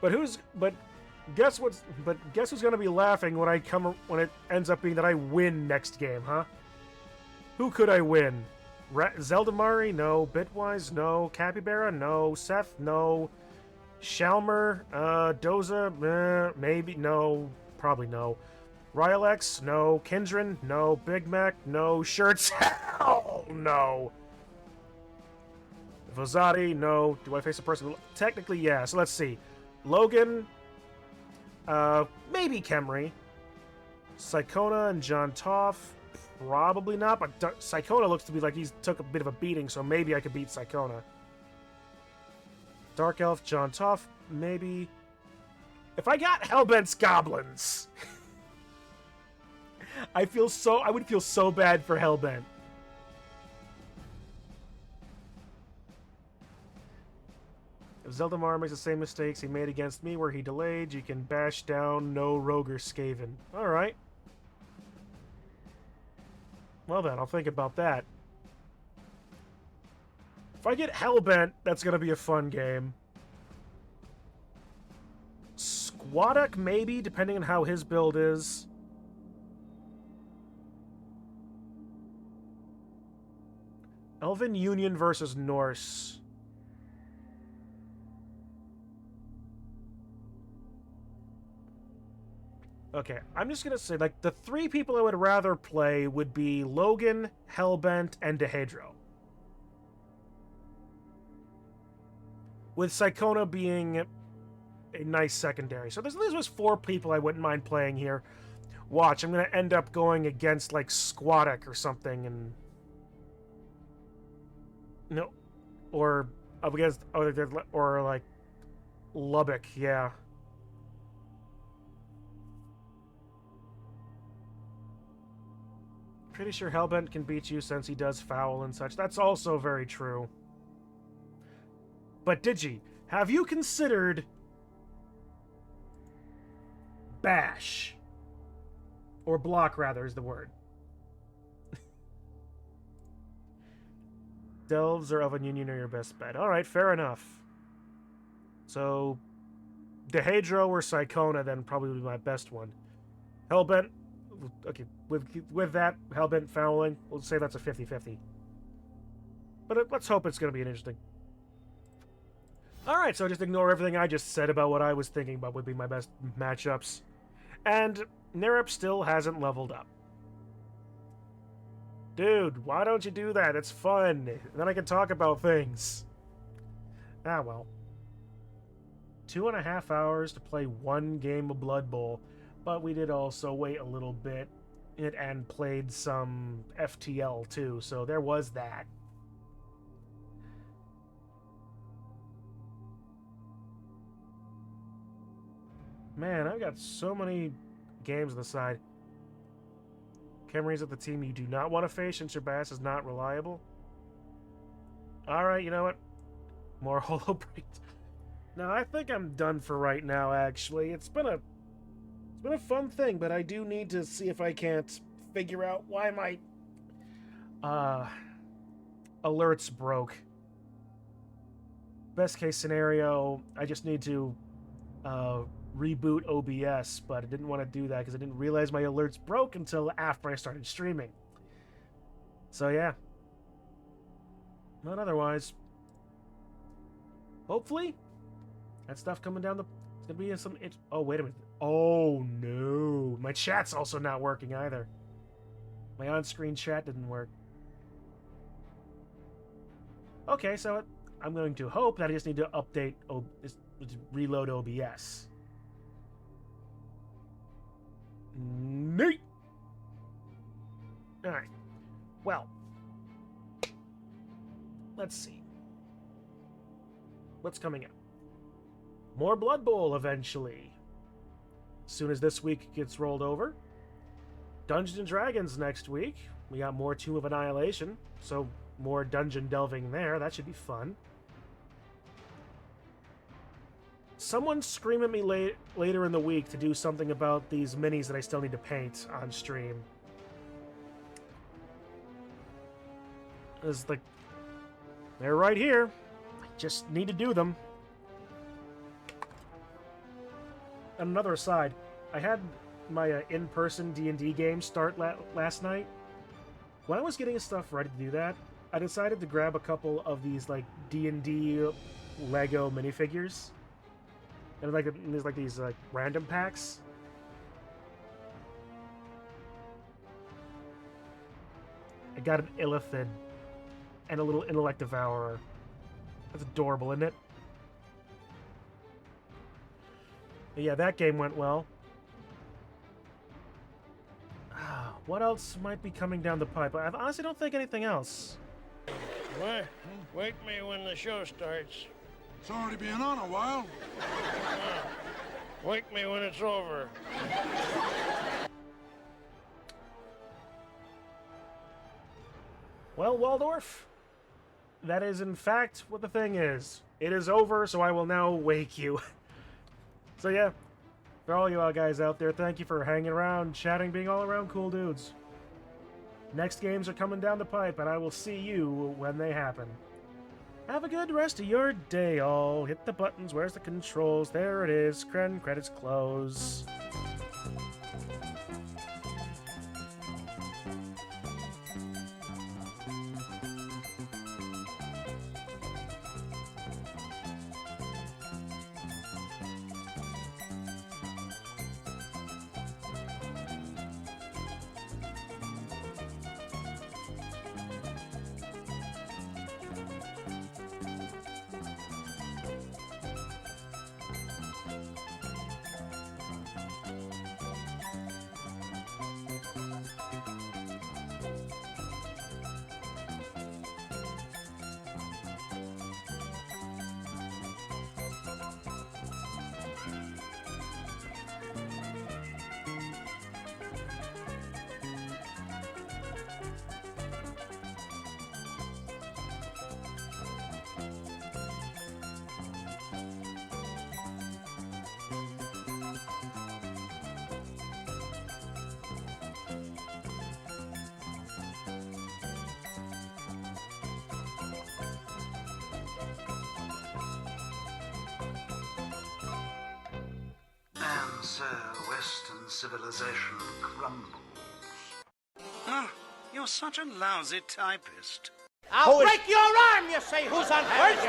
But guess who's gonna be laughing when it ends up being that I win next game, huh? Who could I win? Zeldamari? No. Bitwise? No. Capybara? No. Seth? No. Shalmer? Doza? Maybe. No. Probably no. Rylex? No. Kindren? No. Big Mac? No. Shirts? Hell no. Vazati? No. Do I face a person? Technically, yeah. So let's see. Logan? Maybe Kemri. Psychona and John Toff? Probably not, but Psychona looks to be like he's took a bit of a beating, so maybe I could beat Psychona. Dark Elf, John Toff, maybe. If I got Hellbent's goblins, I would feel so bad for Hellbent. If Zeldamar makes the same mistakes he made against me where he delayed, you can bash down no Roger Skaven. Alright. Well then, I'll think about that. If I get Hellbent, that's gonna be a fun game. Squadok, maybe, depending on how his build is. Elven Union versus Norse. Okay, I'm just gonna say, like, the 3 people I would rather play would be Logan, Hellbent, and Dehedro. With Psychona being a nice secondary. So this was 4 people I wouldn't mind playing here. Watch, I'm gonna end up going against, like, Squatic or something, and... No. Or up against... Or, like, Lubbock, yeah. Pretty sure Hellbent can beat you since he does foul and such. That's also very true. But Digi, have you considered bash? Or block, rather, is the word. Delves or Oven Union are your best bet. Alright, fair enough. So, Dehedro or Psychona then probably would be my best one. Hellbent, okay, with that, Hellbent fouling, we'll say that's a 50-50. But let's hope it's going to be an interesting. Alright, so just ignore everything I just said about what I was thinking about would be my best matchups. And Nerep still hasn't leveled up. Dude, why don't you do that? It's fun. Then I can talk about things. Ah, well. 2.5 hours to play 1 game of Blood Bowl, but we did also wait a little bit and played some FTL too, so there was that. Man, I've got so many games on the side. Camry's at the team you do not want to face since your bass is not reliable. Alright, you know what? More holo breaks. No, I think I'm done for right now, actually. It's been a fun thing, but I do need to see if I can't figure out why my alerts broke. Best case scenario, I just need to reboot OBS, but I didn't want to do that because I didn't realize my alerts broke until after I started streaming. So yeah. Not otherwise. Hopefully, that stuff coming down the... It's gonna be some... Oh, wait a minute. Oh, no. My chat's also not working either. My on-screen chat didn't work. Okay, so I'm going to hope that I just need to update... reload OBS. Neat! Alright. Well. Let's see. What's coming up? More Blood Bowl eventually. As soon as this week gets rolled over. Dungeons & Dragons next week. We got more Tomb of Annihilation, so more dungeon delving there. That should be fun. Someone scream at me later in the week to do something about these minis that I still need to paint on stream. It's like, they're right here. I just need to do them. On another aside, I had my in-person D&D game start last night. When I was getting stuff ready to do that, I decided to grab a couple of these like D&D Lego minifigures. And there's like these like random packs. I got an Illithid and a little Intellect Devourer. That's adorable, isn't it? But yeah, that game went well. What else might be coming down the pipe? I honestly don't think anything else. What? Wake me when the show starts. It's already been on a while. Wake me when it's over. Well, Waldorf, that is in fact what the thing is. It is over, so I will now wake you. So yeah, for all you guys out there, thank you for hanging around, chatting, being all around cool dudes. Next games are coming down the pipe, and I will see you when they happen. Have a good rest of your day, all. Hit the buttons. Where's the controls? There it is. Credits close. So Western civilization crumbles. Oh, you're such a lousy typist. I'll break your arm, you say. Who's on first?